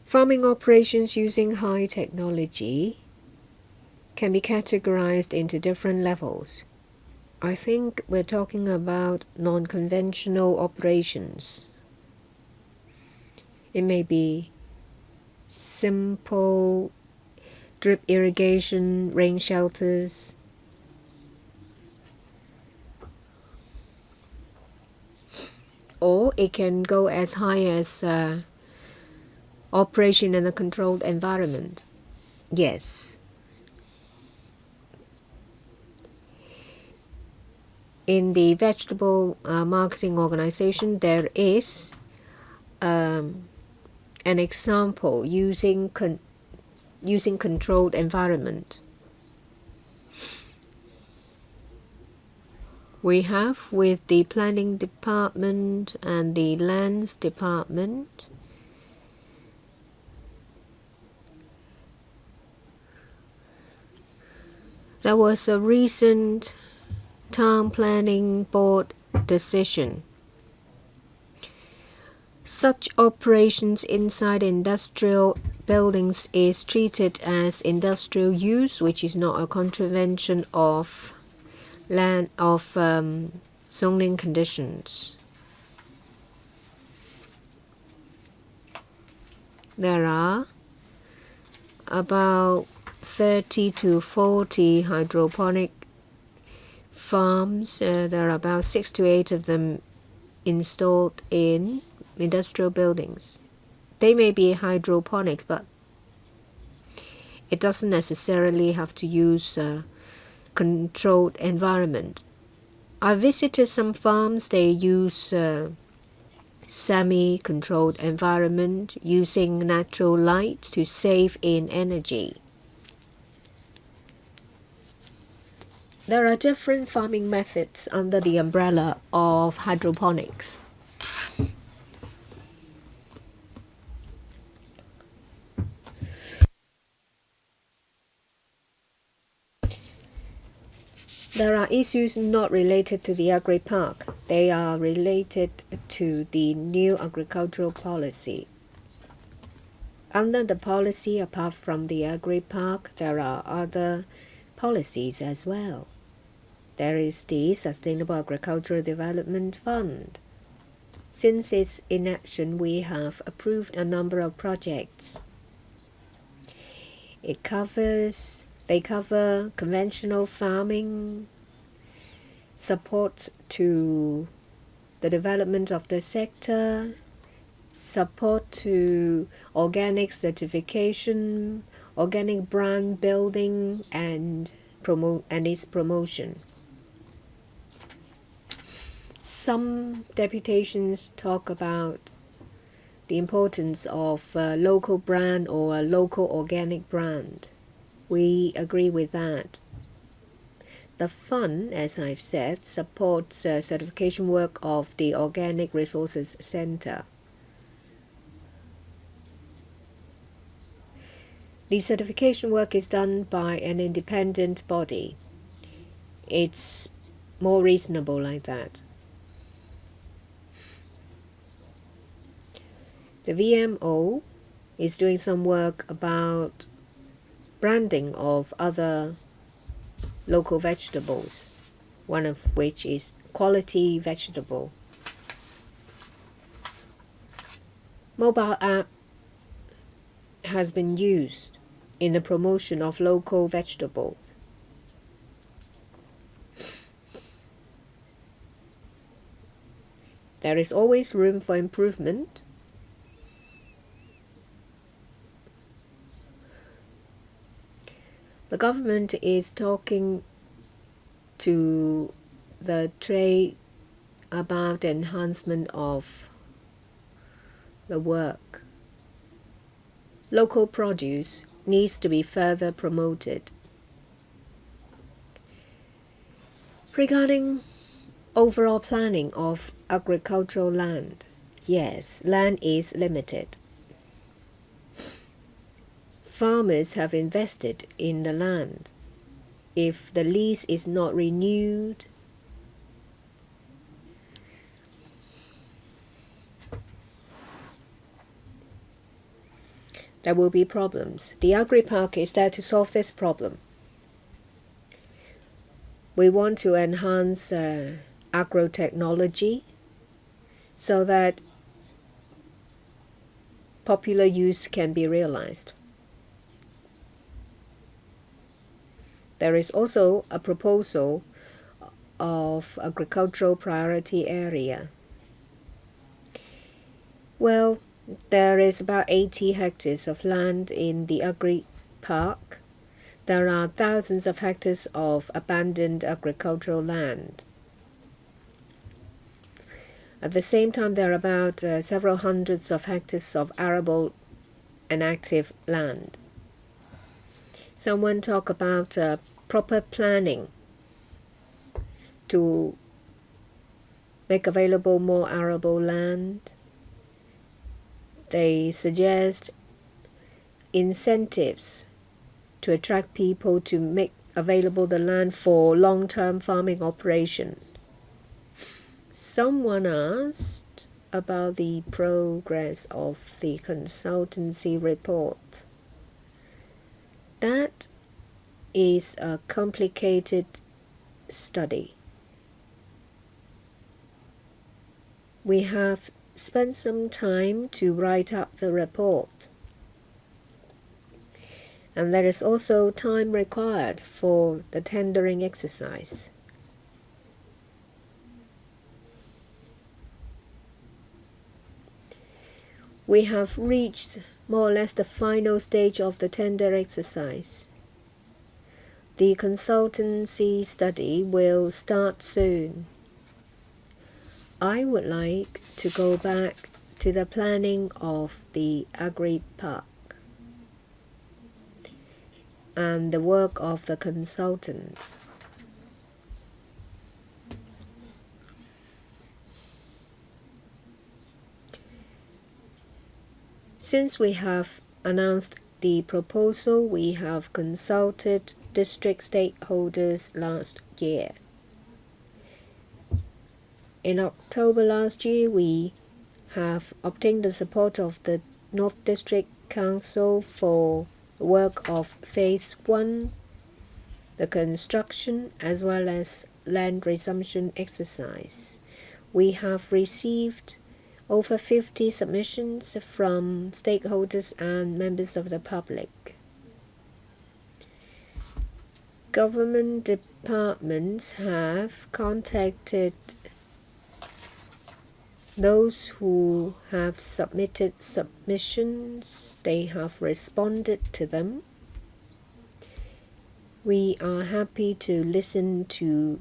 Farming operations using high technology can be categorized into different levels. I think we're talking about non-conventional operations. It may be simple drip irrigation, rain shelters, or it can go as high as operation in a controlled environment. Yes. In the vegetable marketing organization, there is an example using controlled environment. We have with the planning department and the lands department there was a recent town planning board decision. Such operations inside industrial buildings is treated as industrial use, which is not a contravention of zoning conditions. There are about 30 to 40 hydroponic farms. There are about 6 to 8 of them installed in industrial buildings. They may be hydroponic, but it doesn't necessarily have to use a controlled environment. I visited some farms. They use semi-controlled environment using natural light to save in energy. There are different farming methods under the umbrella of hydroponics. There are issues not related to the agri-park. They are related to the new agricultural policy. Under the policy, apart from the agri-park, there are other policies as well. There is the Sustainable Agricultural Development Fund. Since its inaction, we have approved a number of projects. They cover conventional farming, support to the development of the sector, support to organic certification, organic brand building, and its promotion. Some deputations talk about the importance of a local brand or a local organic brand. We agree with that. The fund, as I've said, supports certification work of the Organic Resources Center. The certification work is done by an independent body. It's more reasonable like that. The VMO is doing some work about branding of other local vegetables, one of which is quality vegetable. Mobile app has been used in the promotion of local vegetables. There is always room for improvement. The government is talking to the trade about the enhancement of the work. Local produce needs to be further promoted. Regarding overall planning of agricultural land, yes, land is limited. Farmers have invested in the land. If the lease is not renewed, there will be problems. The agri-park is there to solve this problem. We want to enhance agrotechnology so that popular use can be realized. There is also a proposal of agricultural priority area. Well, there is about 80 hectares of land in the agri-park. There are thousands of hectares of abandoned agricultural land. At the same time, there are about several hundreds of hectares of arable and active land. Someone talked about proper planning to make available more arable land. They suggest incentives to attract people to make available the land for long-term farming operation. Someone asked about the progress of the consultancy report. That is a complicated study. We have spent some time to write up the report. And there is also time required for the tendering exercise. We have reached more or less the final stage of the tender exercise. The consultancy study will start soon. I would like to go back to the planning of the agri-park and the work of the consultant. Since we have announced the proposal, we have consulted district stakeholders last year. In October last year, we have obtained the support of the North District Council for work of Phase 1, the construction as well as land resumption exercise. We have received over 50 submissions from stakeholders and members of the public. Government departments have contacted those who have submitted submissions. They have responded to them. We are happy to listen to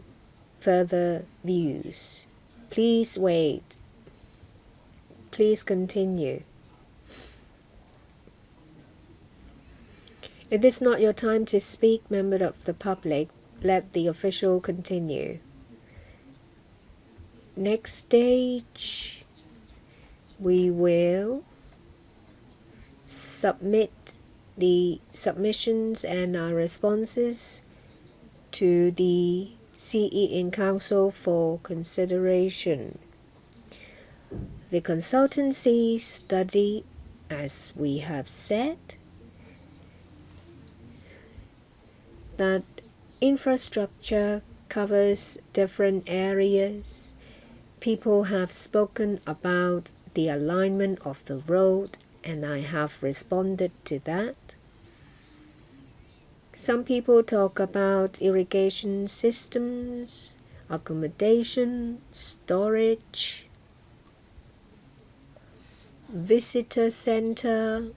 further views. Please wait. Please continue. It is not your time to speak, member of the public. Let the official continue. Next stage, we will submit the submissions and our responses to the CE in Council for consideration. The consultancy study, as we have said, that Infrastructure covers different areas. People have spoken about the alignment of the road, and I have responded to that. Some people talk about irrigation systems, accommodation, storage, visitor center,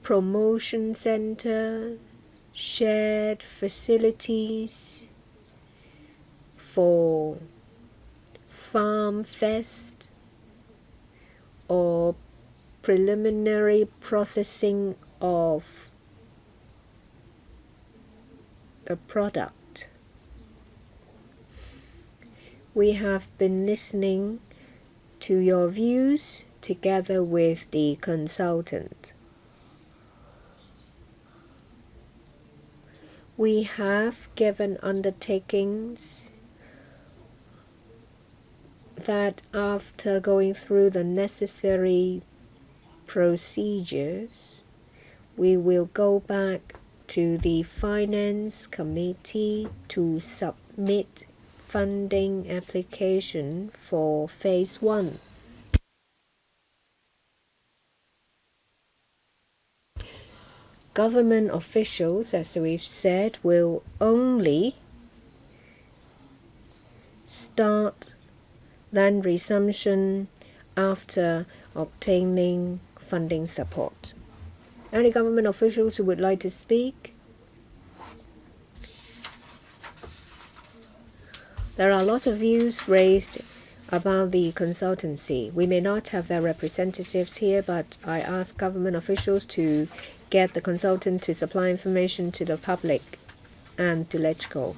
promotion center, shared facilities for farm fest or preliminary processing of the product. We have been listening to your views together with the consultant. We have given undertakings that after going through the necessary procedures, we will go back to the Finance Committee to submit funding application for Phase 1. Government officials, as we've said, will only start land resumption after obtaining funding support. Any government officials who would like to speak? There are a lot of views raised about the consultancy. We may not have their representatives here, but I ask government officials to get the consultant to supply information to the public and to LegCo.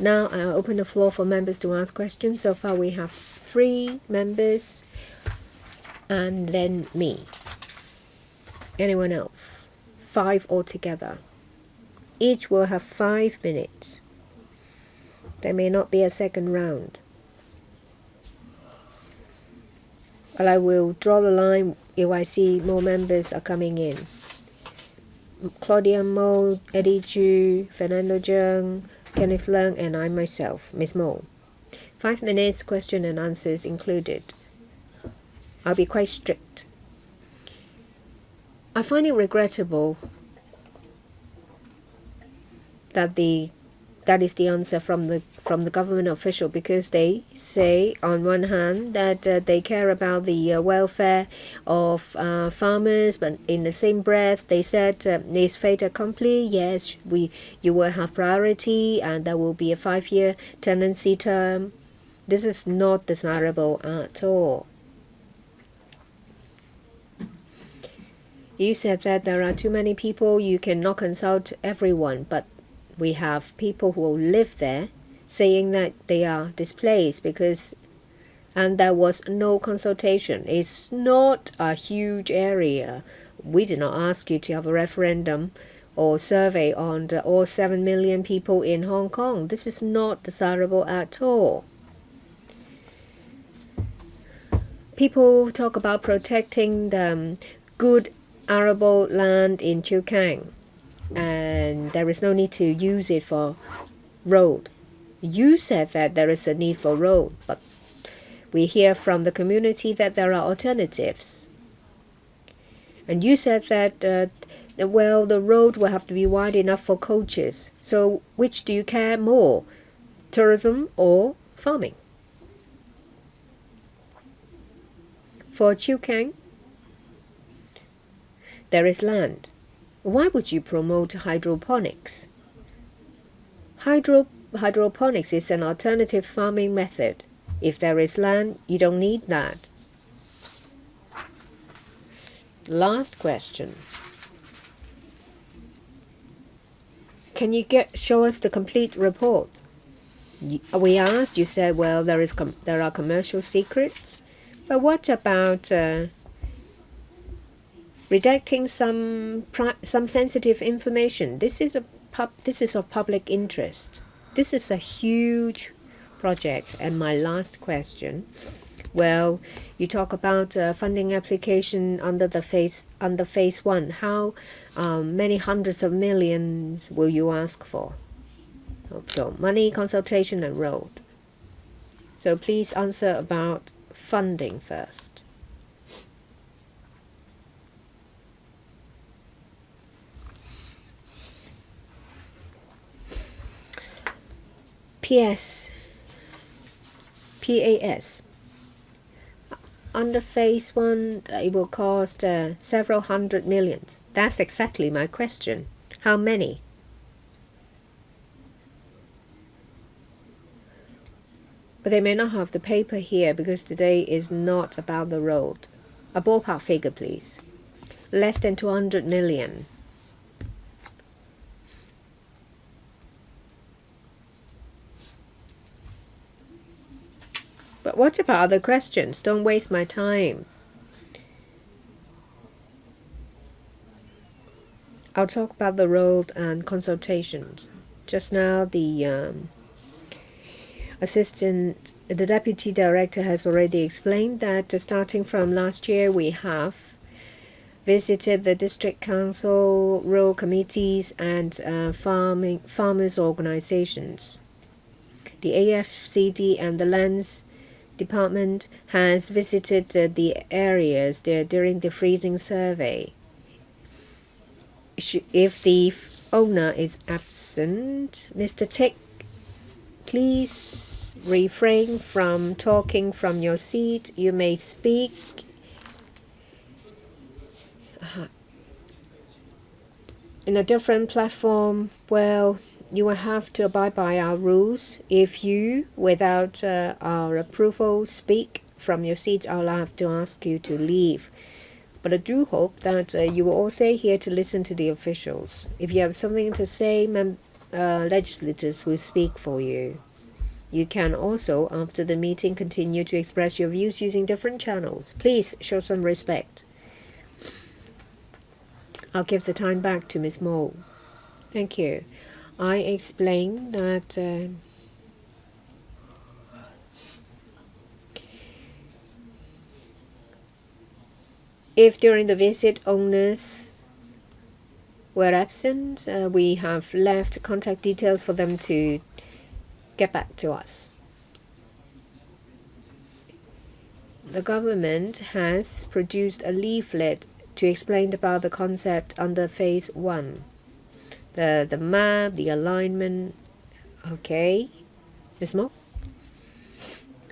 Now I'll open the floor for members to ask questions. So far we have 3 members and then me. Anyone else? 5 altogether. Each will have 5 minutes. There may not be a second round. But I will draw the line if I see more members are coming in. Claudia Mo, Eddie Chu, Fernando Zheng, Kenneth Leung, and I myself, Ms. Mo. 5 minutes, question and answers included. I'll be quite strict. I find it regrettable that is the answer from the government official, because they say on one hand that they care about the welfare of farmers, but in the same breath they said it's fait accompli. Yes, you will have priority and there will be a 5-year tenancy term. This is not desirable at all. You said that there are too many people, you cannot consult everyone, but we have people who live there saying that they are displaced and there was no consultation. It's not a huge area. We did not ask you to have a referendum or survey on all 7 million people in Hong Kong. This is not desirable at all. People talk about protecting the good arable land in Chiu Kang, and there is no need to use it for road. You said that there is a need for road, but we hear from the community that there are alternatives. And you said that, well, the road will have to be wide enough for coaches. So which do you care more, tourism or farming? For Chiu Kang, there is land. Why would you promote hydroponics? Hydroponics is an alternative farming method. If there is land, you don't need that. Last question. Can you show us the complete report? We asked, you said, well, there are commercial secrets. But what about redacting some sensitive information? This is of public interest. This is a huge project. And my last question, Well, you talk about funding application under phase 1. How many hundreds of millions will you ask for? So money, consultation, and road. So please answer about funding first. PAS. Under phase 1, it will cost several hundred millions. That's exactly my question. How many? But they may not have the paper here because today is not about the road. A ballpark figure, please. Less than 200 million. But what about other questions? Don't waste my time. I'll talk about the road and consultations. Just now, the deputy director has already explained that starting from last year, we have visited the district council, rural committees, and farmers' organizations. The AFCD and the lands department has visited the areas there during the freezing survey. If the owner is absent, Mr. Tick, please refrain from talking from your seat. You may speak in a different platform. Well, you will have to abide by our rules. If you, without our approval, speak from your seat, I'll have to ask you to leave. But I do hope that you will all stay here to listen to the officials. If you have something to say, legislators will speak for you. You can also, after the meeting, continue to express your views using different channels. Please show some respect. I'll give the time back to Ms. Mo. Thank you. I explained that if during the visit owners were absent, we have left contact details for them to get back to us. The government has produced a leaflet to explain about the concept under phase 1. The map, the alignment. Okay. Ms. Mo?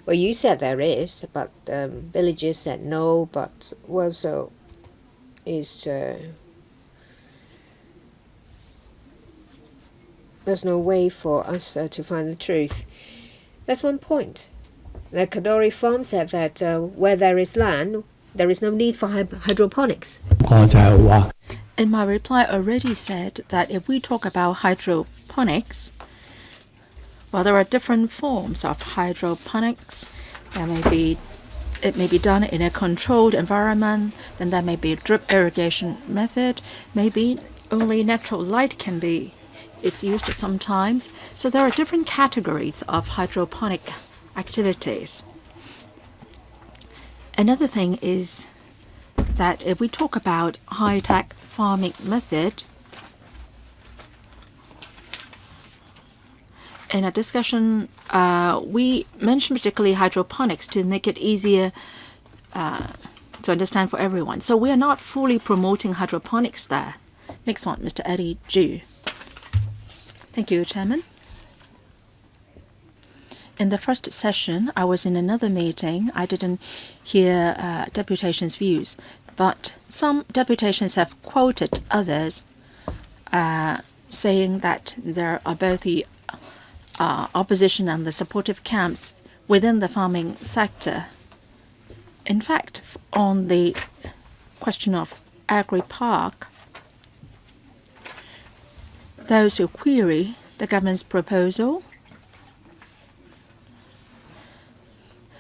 Well, you said there is, but villagers said no, but well, so is there's no way for us to find the truth. That's one point. The Kadori farm said that where there is land, there is no need for hydroponics. In my reply, I already said that if we talk about hydroponics, well, there are different forms of hydroponics. It may be done in a controlled environment, then there may be a drip irrigation method, maybe only natural light it's used sometimes. So there are different categories of hydroponic activities. Another thing is that if we talk about high-tech farming method, in a discussion, we mentioned particularly hydroponics to make it easier to understand for everyone. So we are not fully promoting hydroponics there. Next one, Mr. Eddie Zhu. Thank you, Chairman. In the first session, I was in another meeting. I didn't hear deputations' views, but some deputations have quoted others saying that there are both the opposition and the supportive camps within the farming sector. In fact, on the question of agri-park, those who query the government's proposal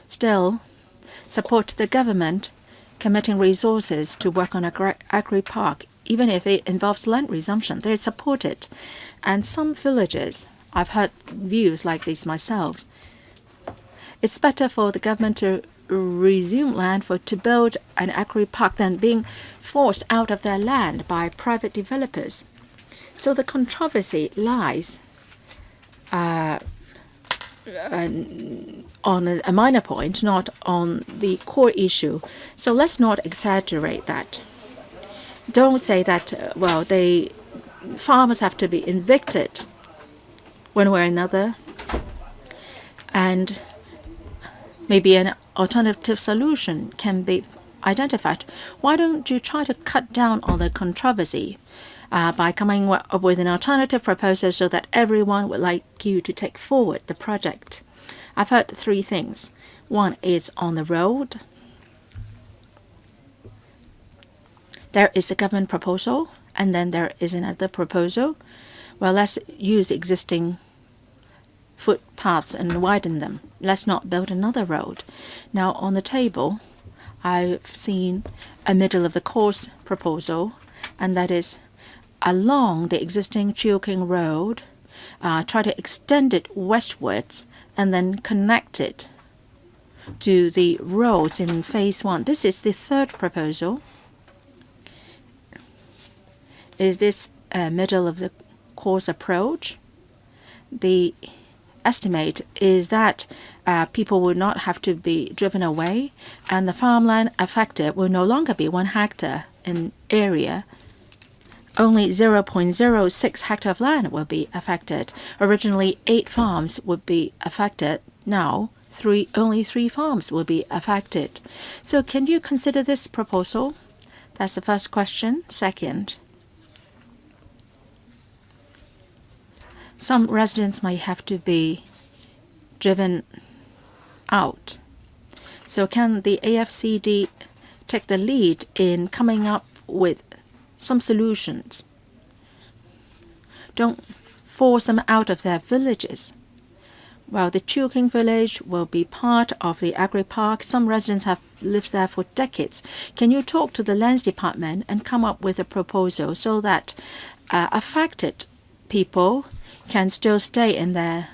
still support the government committing resources to work on agri-park, even if it involves land resumption. They support it. And some villages, I've heard views like this myself, it's better for the government to resume land to build an agri-park than being forced out of their land by private developers. So the controversy lies on a minor point, not on the core issue. So let's not exaggerate that. Don't say that, farmers have to be evicted one way or another, and maybe an alternative solution can be identified. Why don't you try to cut down on the controversy by coming up with an alternative proposal so that everyone would like you to take forward the project? I've heard three things. One is on the road. There is the government proposal, and then there is another proposal. Well, let's use the existing footpaths and widen them. Let's not build another road. Now, on the table, I've seen a middle-of-the-course proposal, and that is along the existing Chilking Road, try to extend it westwards and then connect it to the roads in phase 1. This is the third proposal. Is this a middle-of-the-course approach? The estimate is that people will not have to be driven away, and the farmland affected will no longer be 1 hectare in area. Only 0.06 hectare of land will be affected. Originally, 8 farms would be affected. Now, only 3 farms will be affected. So can you consider this proposal? That's the first question. Second, some residents might have to be driven out. So can the AFCD take the lead in coming up with some solutions? Don't force them out of their villages. Well, the Chilking village will be part of the agri-park. Some residents have lived there for decades. Can you talk to the lands department and come up with a proposal so that affected people can still stay in their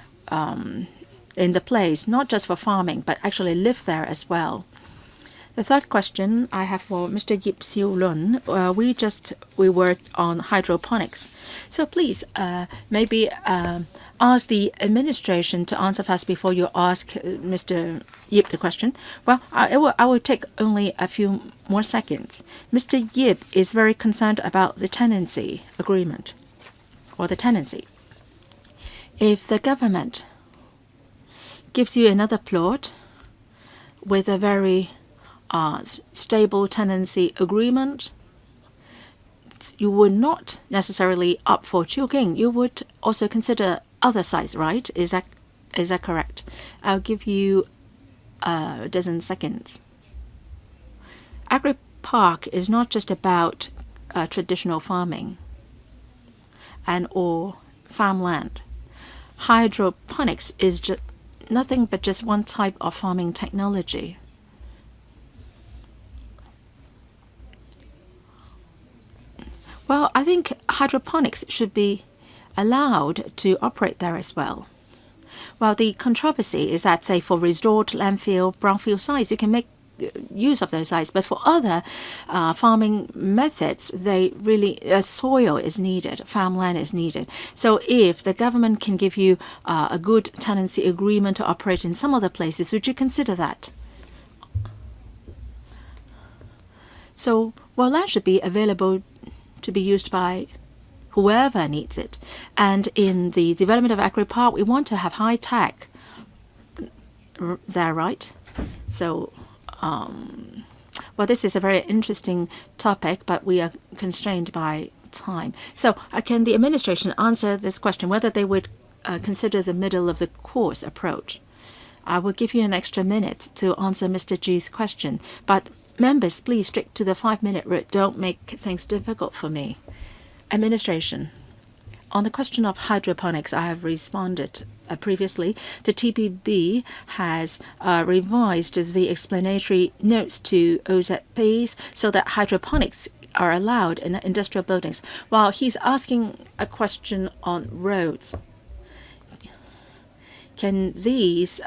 in the place, not just for farming, but actually live there as well? The third question I have for Mr. Yip Siu Lun. We worked on hydroponics. So please, maybe ask the administration to answer first before you ask Mr. Yip the question. Well, I will take only a few more seconds. Mr. Yip is very concerned about the tenancy agreement, or the tenancy. If the government gives you another plot with a very stable tenancy agreement, you would not necessarily opt for Chilking. You would also consider other sites, right? Is that correct? I'll give you a dozen seconds. Agri-park is not just about traditional farming or farmland. Hydroponics is just nothing but just one type of farming technology. Well, I think hydroponics should be allowed to operate there as well. Well, the controversy is that, say, for restored landfill, brownfield sites, you can make use of those sites, but for other farming methods, they really soil is needed, farmland is needed. So if the government can give you a good tenancy agreement to operate in some other places, would you consider that? So, well, land should be available to be used by whoever needs it. And in the development of agri-park, we want to have high tech there, right? So, well, this is a very interesting topic, but we are constrained by time. So, can the administration answer this question, whether they would consider the middle-of-the-course approach? I will give you an extra minute to answer Mr. G's question, but members, please stick to the 5-minute rule. Don't make things difficult for me. Administration. On the question of hydroponics, I have responded previously. The TPB has revised the explanatory notes to OZPs so that hydroponics are allowed in industrial buildings. While he's asking a question on roads, can these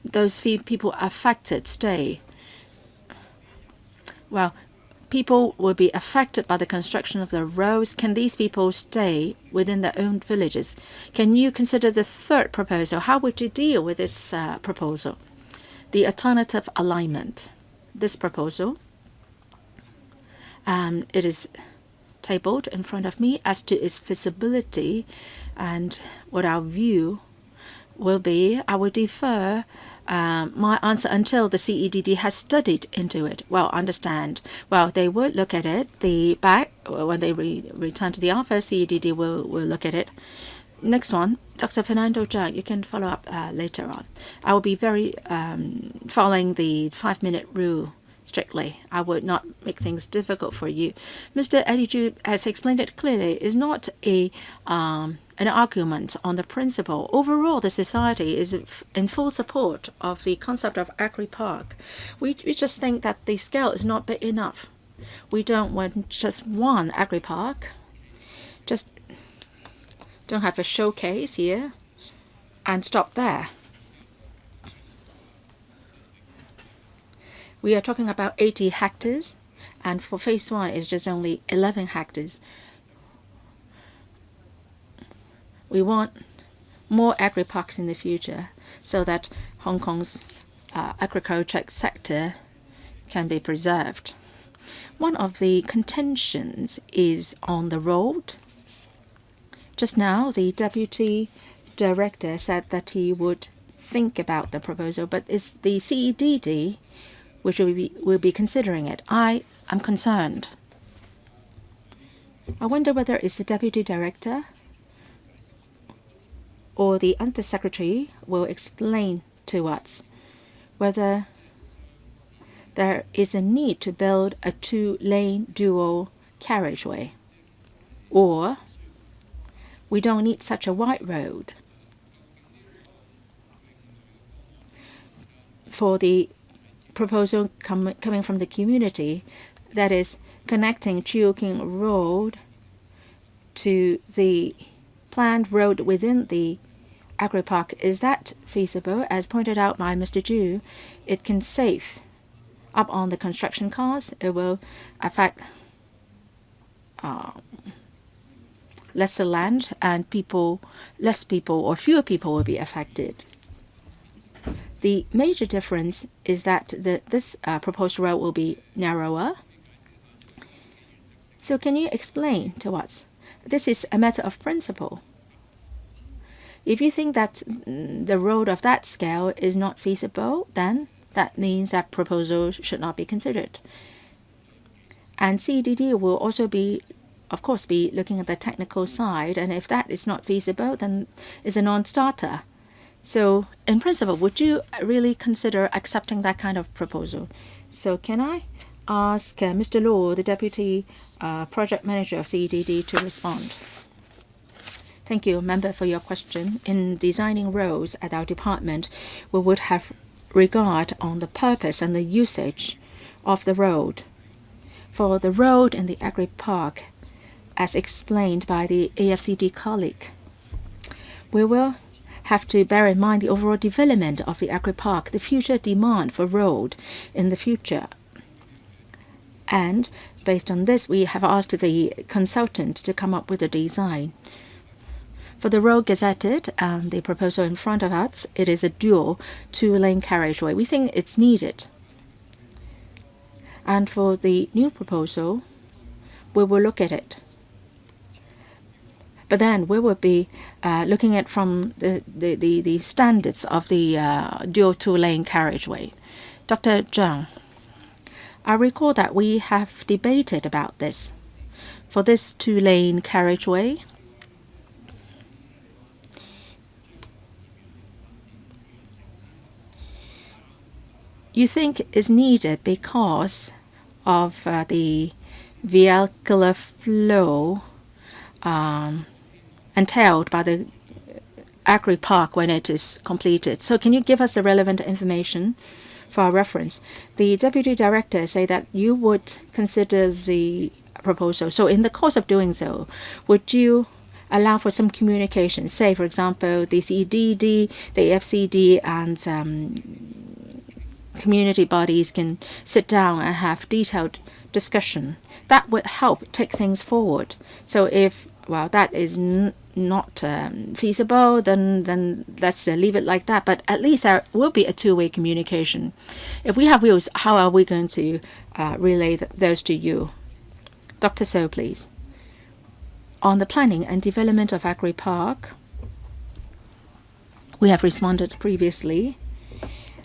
those people affected stay? Well, people will be affected by the construction of the roads. Can these people stay within their own villages? Can you consider the third proposal? How would you deal with this proposal? The alternative alignment. This proposal, it is tabled in front of me as to its feasibility and what our view will be. I will defer my answer until the CEDD has studied into it. Well, understand. Well, they will look at it. When they return to the office, CEDD will look at it. Next one, Dr. Fernando Zhang, you can follow up later on. I will be very following the 5-minute rule strictly. I would not make things difficult for you. Mr. Eddie has explained it clearly. It's not an argument on the principle. Overall, the society is in full support of the concept of agri-park. We just think that the scale is not big enough. We don't want just one agri-park. Just don't have a showcase here and stop there. We are talking about 80 hectares, and for phase 1 it's just only 11 hectares. We want more agri-parks in the future so that Hong Kong's agriculture sector can be preserved. One of the contentions is on the road. Just now, the Deputy Director said that he would think about the proposal, but it's the CEDD which will be considering it. I am concerned. I wonder whether it's the Deputy Director or the Undersecretary will explain to us whether there is a need to build a 2-lane dual carriageway, or we don't need such a wide road. For the proposal coming from the community, that is connecting Chioking Road to the planned road within the agri-park, is that feasible? As pointed out by Mr. Ju, it can save up on the construction costs. It will affect lesser land, and less people or fewer people will be affected. The major difference is that this proposed road will be narrower. So can you explain to us? This is a matter of principle. If you think that the road of that scale is not feasible, then that means that proposal should not be considered. And CEDD will also of course, be looking at the technical side, and if that is not feasible, then it's a non-starter. So, in principle, would you really consider accepting that kind of proposal? So, can I ask Mr. Law, the Deputy Project Manager of CEDD, to respond? Thank you, Member, for your question. In designing roads at our department, we would have regard on the purpose and the usage of the road. For the road in the agri-park, as explained by the AFCD colleague, we will have to bear in mind the overall development of the agri-park, the future demand for road in the future. And based on this, we have asked the consultant to come up with a design. For the road gazetted, the proposal in front of us, it is a dual 2-lane carriageway. We think it's needed. And for the new proposal, we will look at it. But then we will be looking at from the standards of the dual 2-lane carriageway. Dr. Zhang, I recall that we have debated about this. For this 2-lane carriageway, you think is needed because of the vehicular flow entailed by the agri-park when it is completed. So can you give us the relevant information for our reference? The Deputy Director say that you would consider the proposal. So in the course of doing so, would you allow for some communication. Say, for example, the CDD, the FCD, and community bodies can sit down and have detailed discussion. That would help take things forward. So if that is not feasible, then let's leave it like that. But at least there will be a two-way communication. If we have views, how are we going to relay those to you? Dr. So, please. On the planning and development of Agri Park, we have responded previously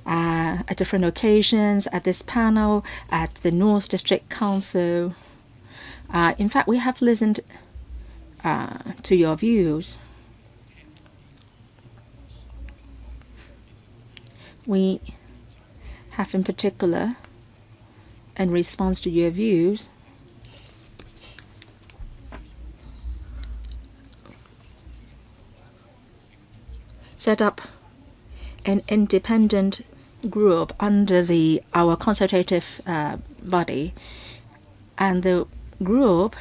at different occasions, at this panel, at the North District Council. In fact, we have listened to your views. We have in particular, in response to your views, set up an independent group under our consultative body, and the group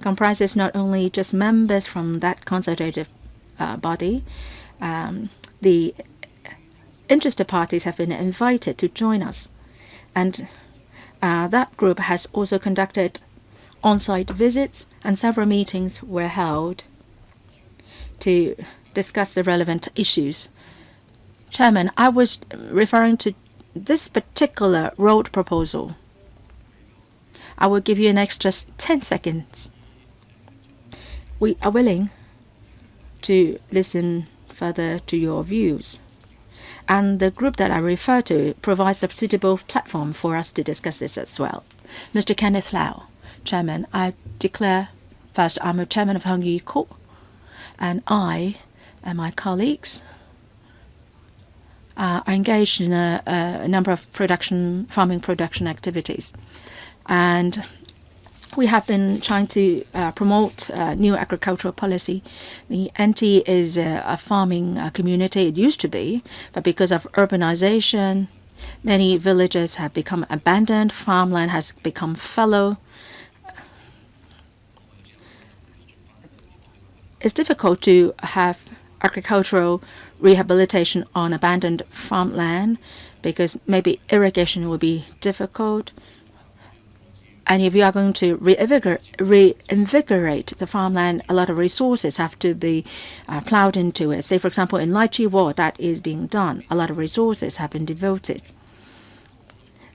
comprises not only just members from that consultative body. The interested parties have been invited to join us, and that group has also conducted on-site visits, and several meetings were held to discuss the relevant issues. Chairman, I was referring to this particular road proposal. I will give you an extra 10 seconds. We are willing to listen further to your views. And the group that I refer to provides a suitable platform for us to discuss this as well. Mr. Kenneth Lau, Chairman, I declare first I'm a Chairman of Hon AU Nok-hin, and I and my colleagues are engaged in a number of farming production activities. And we have been trying to promote new agricultural policy. The NT is a farming community. It used to be, but because of urbanization, many villages have become abandoned. Farmland has become fallow. It's difficult to have agricultural rehabilitation on abandoned farmland because maybe irrigation will be difficult. And if you are going to reinvigorate the farmland, a lot of resources have to be plowed into it. Say, for example, in Lychee Ward, that is being done. A lot of resources have been devoted.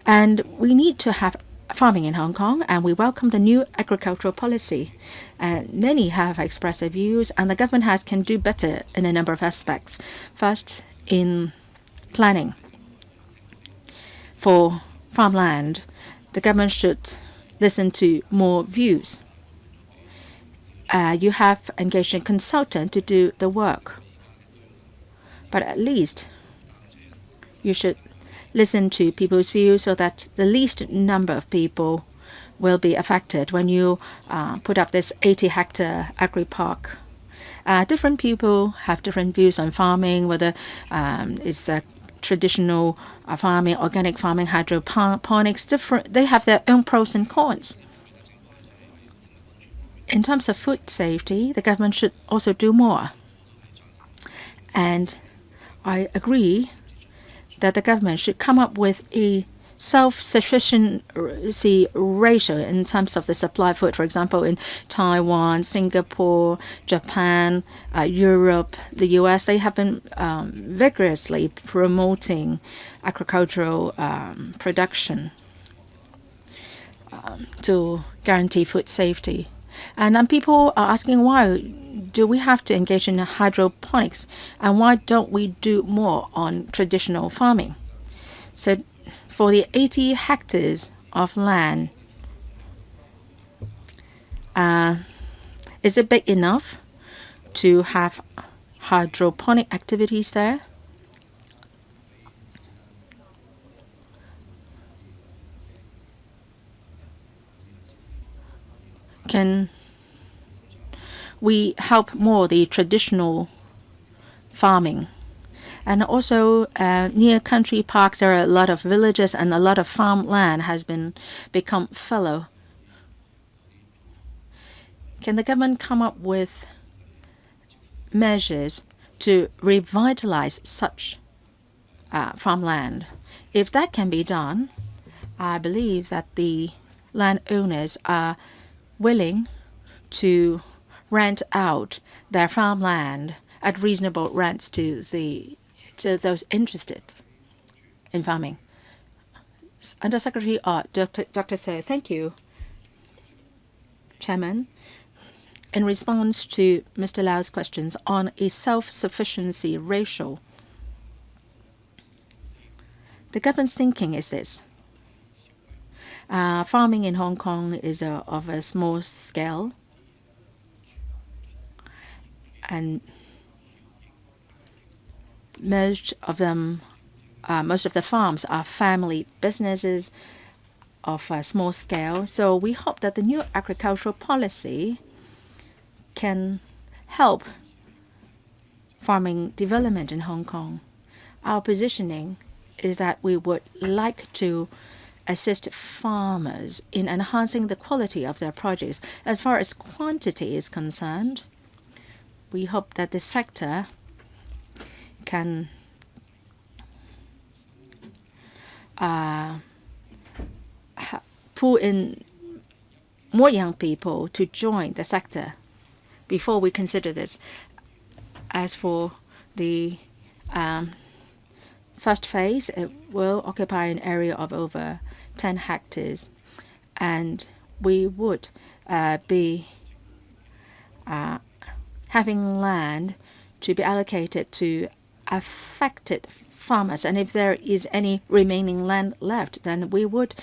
And we need to have farming in Hong Kong, and we welcome the new agricultural policy. Many have expressed their views, and the government can do better in a number of aspects. First, in planning for farmland, the government should listen to more views. You have engaged a consultant to do the work, but at least you should listen to people's views so that the least number of people will be affected when you put up this 80-hectare agri-park. Different people have different views on farming, whether it's traditional farming, organic farming, hydroponics. They have their own pros and cons. In terms of food safety, the government should also do more. And I agree that the government should come up with a self-sufficiency ratio in terms of the supply of food. For example, in Taiwan, Singapore, Japan, Europe, the US, they have been vigorously promoting agricultural production to guarantee food safety. And people are asking, why do we have to engage in hydroponics, and why don't we do more on traditional farming? So for the 80 hectares of land, is it big enough to have hydroponic activities there? Can we help more the traditional farming? And also near country parks, there are a lot of villages, and a lot of farmland has become fallow. can the government come up with measures to revitalize such farmland? If that can be done, I believe that the landowners are willing to rent out their farmland at reasonable rents to those interested in farming. Undersecretary Dr. So, thank you, Chairman. In response to Mr. Lau's questions on a self-sufficiency ratio, the government's thinking is this. Farming in Hong Kong is of a small scale, and most of the farms are family businesses of a small scale. So we hope that the new agricultural policy can help farming development in Hong Kong. Our positioning is that we would like to assist farmers in enhancing the quality of their produce. As far as quantity is concerned, we hope that the sector can pull in more young people to join the sector before we consider this. As for the first phase, it will occupy an area of over 10 hectares, and we would be having land to be allocated to affected farmers. And if there is any remaining land left, then we would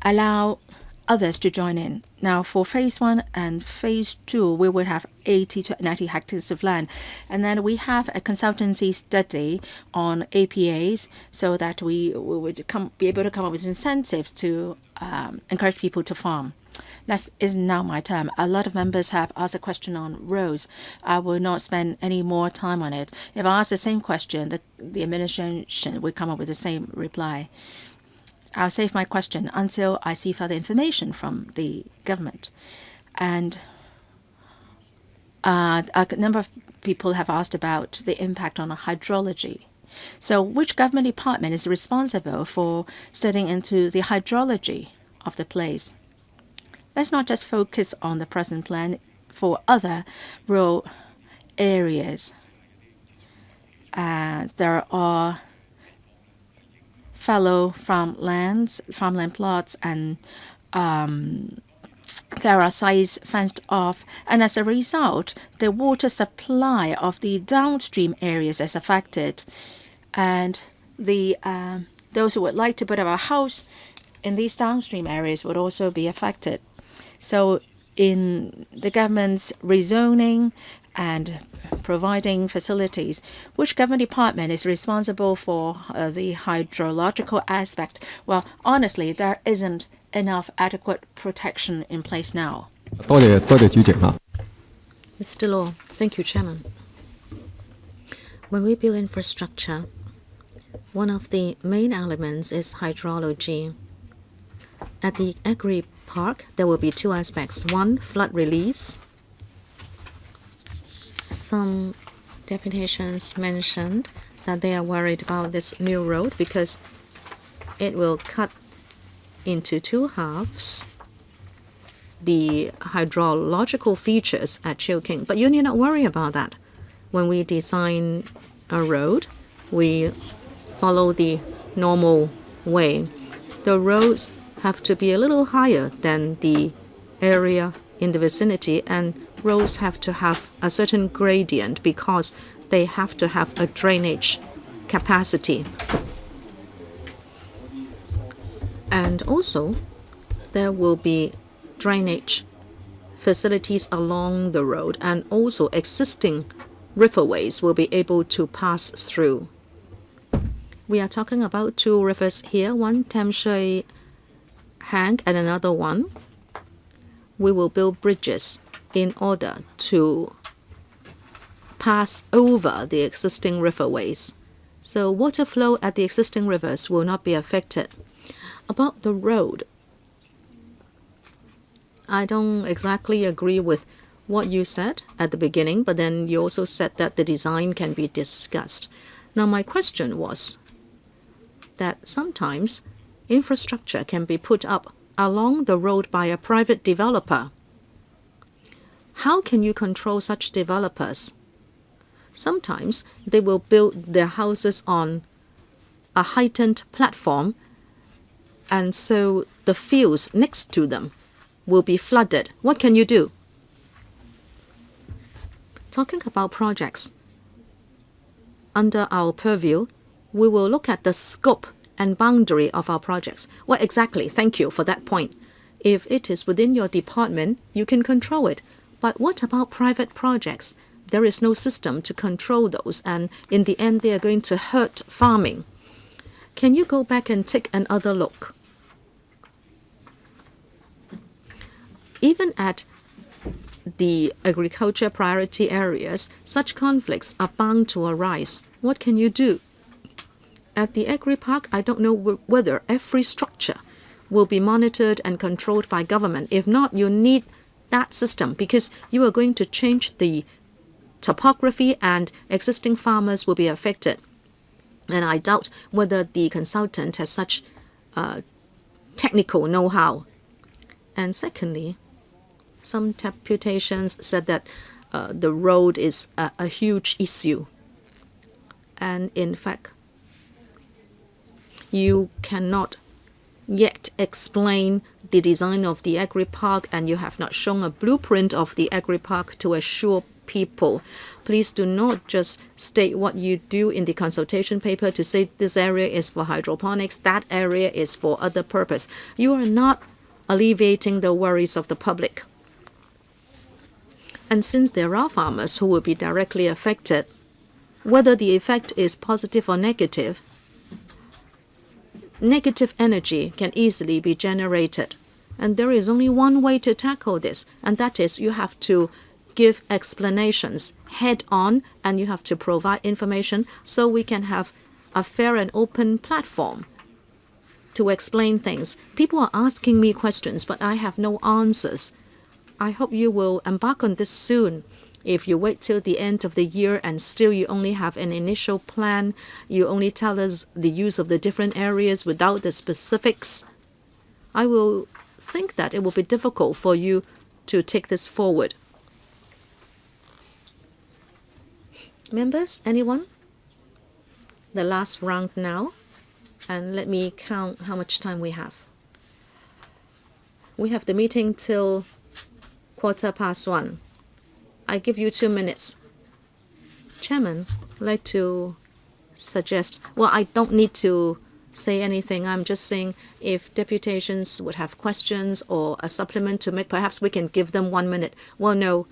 allow others to join in. Now, for phase 1 and phase 2, we would have 80 to 90 hectares of land. And then we have a consultancy study on APAs so that we would be able to come up with incentives to encourage people to farm. That is now my term. A lot of members have asked a question on roads. I will not spend any more time on it. If I ask the same question, the administration will come up with the same reply. I'll save my question until I see further information from the government. And a number of people have asked about the impact on hydrology. So which government department is responsible for studying into the hydrology of the place? Let's not just focus on the present plan for other rural areas. There are fallow farmland plots, and there are sites fenced off, and as a result, the water supply of the downstream areas is affected, and those who would like to put up a house in these downstream areas would also be affected. So in the government's rezoning and providing facilities, which government department is responsible for the hydrological aspect? Well, honestly, there isn't enough adequate protection in place now. 多謝主席嚇。 Mr. Law, thank you, Chairman. When we build infrastructure, one of the main elements is hydrology. At the agri park, there will be two aspects. One, flood release. Some deputations mentioned that they are worried about this new road because it will cut into two halves the hydrological features at Chilking. But you need not worry about that. When we design a road, we follow the normal way. The roads have to be a little higher than the area in the vicinity, and roads have to have a certain gradient because they have to have a drainage capacity. And also, there will be drainage facilities along the road, and also existing riverways will be able to pass through. We are talking about two rivers here, one Tam Shui Hang and another one. We will build bridges in order to pass over the existing riverways. So water flow at the existing rivers will not be affected. About the road, I don't exactly agree with what you said at the beginning, but then you also said that the design can be discussed. Now, my question was that sometimes infrastructure can be put up along the road by a private developer. How can you control such developers? Sometimes they will build their houses on a heightened platform, and so the fields next to them will be flooded. What can you do? Talking about projects, under our purview, we will look at the scope and boundary of our projects. Well, exactly. Thank you for that point. If it is within your department, you can control it. But what about private projects? There is no system to control those, and in the end, they are going to hurt farming. Can you go back and take another look? Even at the agriculture priority areas, such conflicts are bound to arise. What can you do? At the agri-park, I don't know whether every structure will be monitored and controlled by government. If not, you need that system because you are going to change the topography and existing farmers will be affected. And I doubt whether the consultant has such technical know-how. And secondly, some deputations said that the road is a huge issue. And in fact, you cannot yet explain the design of the agri-park, and you have not shown a blueprint of the agri-park to assure people. Please do not just state what you do in the consultation paper to say this area is for hydroponics, that area is for other purpose. You are not alleviating the worries of the public. And since there are farmers who will be directly affected, whether the effect is positive or negative, negative energy can easily be generated. And there is only one way to tackle this, and that is you have to give explanations head on, and you have to provide information so we can have a fair and open platform to explain things. People are asking me questions, but I have no answers. I hope you will embark on this soon. If you wait till the end of the year and still you only have an initial plan, you only tell us the use of the different areas without the specifics, I will think that it will be difficult for you to take this forward. Members, anyone? The last round now. And let me count how much time we have. We have the meeting till 1:15. I give you 2 minutes. Chairman, I'd like to suggest, well, I don't need to say anything. I'm just saying if deputations would have questions or a supplement to make, perhaps we can give them 1 minute. Well, no,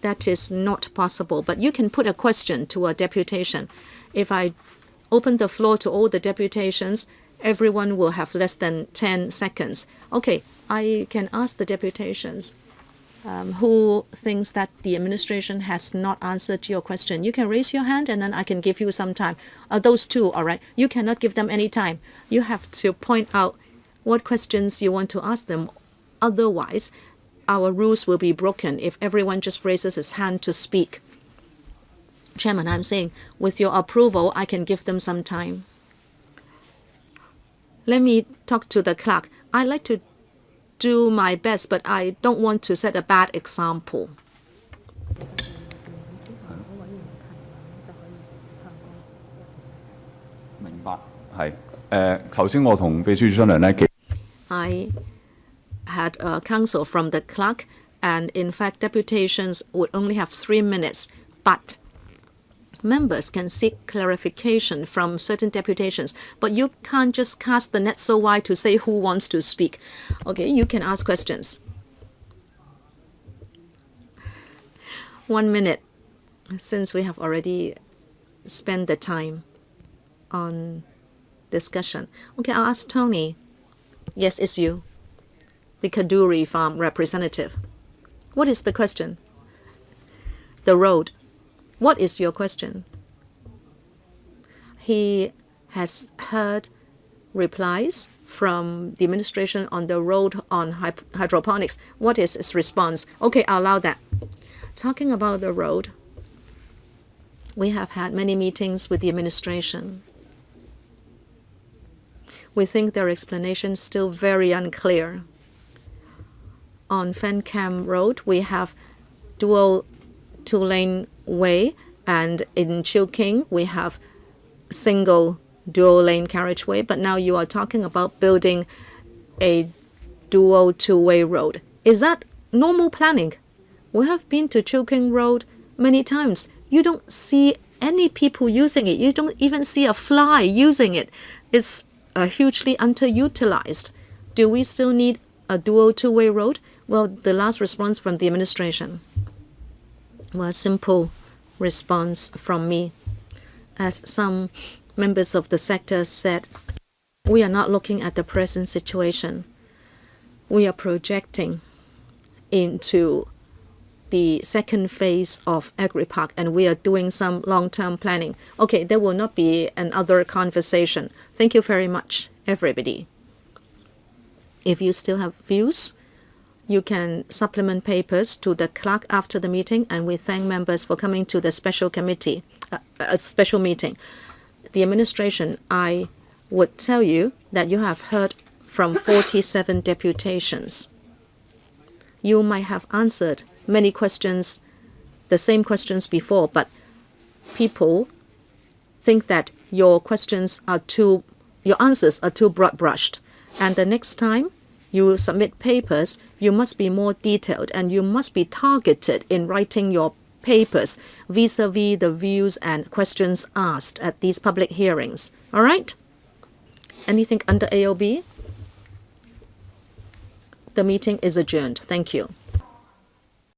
that is not possible. But you can put a question to a deputation. If I open the floor to all the deputations, everyone will have less than 10 seconds. Okay, I can ask the deputations. Who thinks that the administration has not answered your question? You can raise your hand and then I can give you some time. Those two, all right. You cannot give them any time. You have to point out what questions you want to ask them. Otherwise, our rules will be broken if everyone just raises his hand to speak. Chairman, I'm saying with your approval, I can give them some time. Let me talk to the clerk. I like to do my best, but I don't want to set a bad example. 明白，係頭先我同秘書處商量咧。I had a counsel from the clerk, and in fact, deputations would only have 3 minutes, but members can seek clarification from certain deputations, but you can't just cast the net so wide to say who wants to speak. Okay, you can ask questions. 1 minute, since we have already spent the time on discussion. Okay, I'll ask Tony. Yes, it's you, the Kaduri farm representative. What is the question? The road. What is your question? He has heard replies from the administration on the road on hydroponics. What is its response? Okay, I'll allow that. Talking about the road, we have had many meetings with the administration. We think their explanation is still very unclear. On Fan Cam Road, we have dual two-lane way, and in Chilking, we have single dual-lane carriageway. But now you are talking about building a dual two-way road. Is that normal planning? We have been to Chilking Road many times. You don't see any people using it. You don't even see a fly using it. It's hugely underutilized. Do we still need a dual two-way road? Well, the last response from the administration was a simple response from me. As some members of the sector said, we are not looking at the present situation. We are projecting into the second phase of Agri-Park, and we are doing some long-term planning. Okay, there will not be another conversation. Thank you very much, everybody. If you still have views, you can supplement papers to the clerk after the meeting, and we thank members for coming to the special committee, a special meeting. The administration, I would tell you that you have heard from 47 deputations. You might have answered many questions, the same questions before, but people think that your answers are too broad-brushed. And the next time you submit papers, you must be more detailed and you must be targeted in writing your papers vis-a-vis the views and questions asked at these public hearings. All right? Anything under AOB? The meeting is adjourned. Thank you.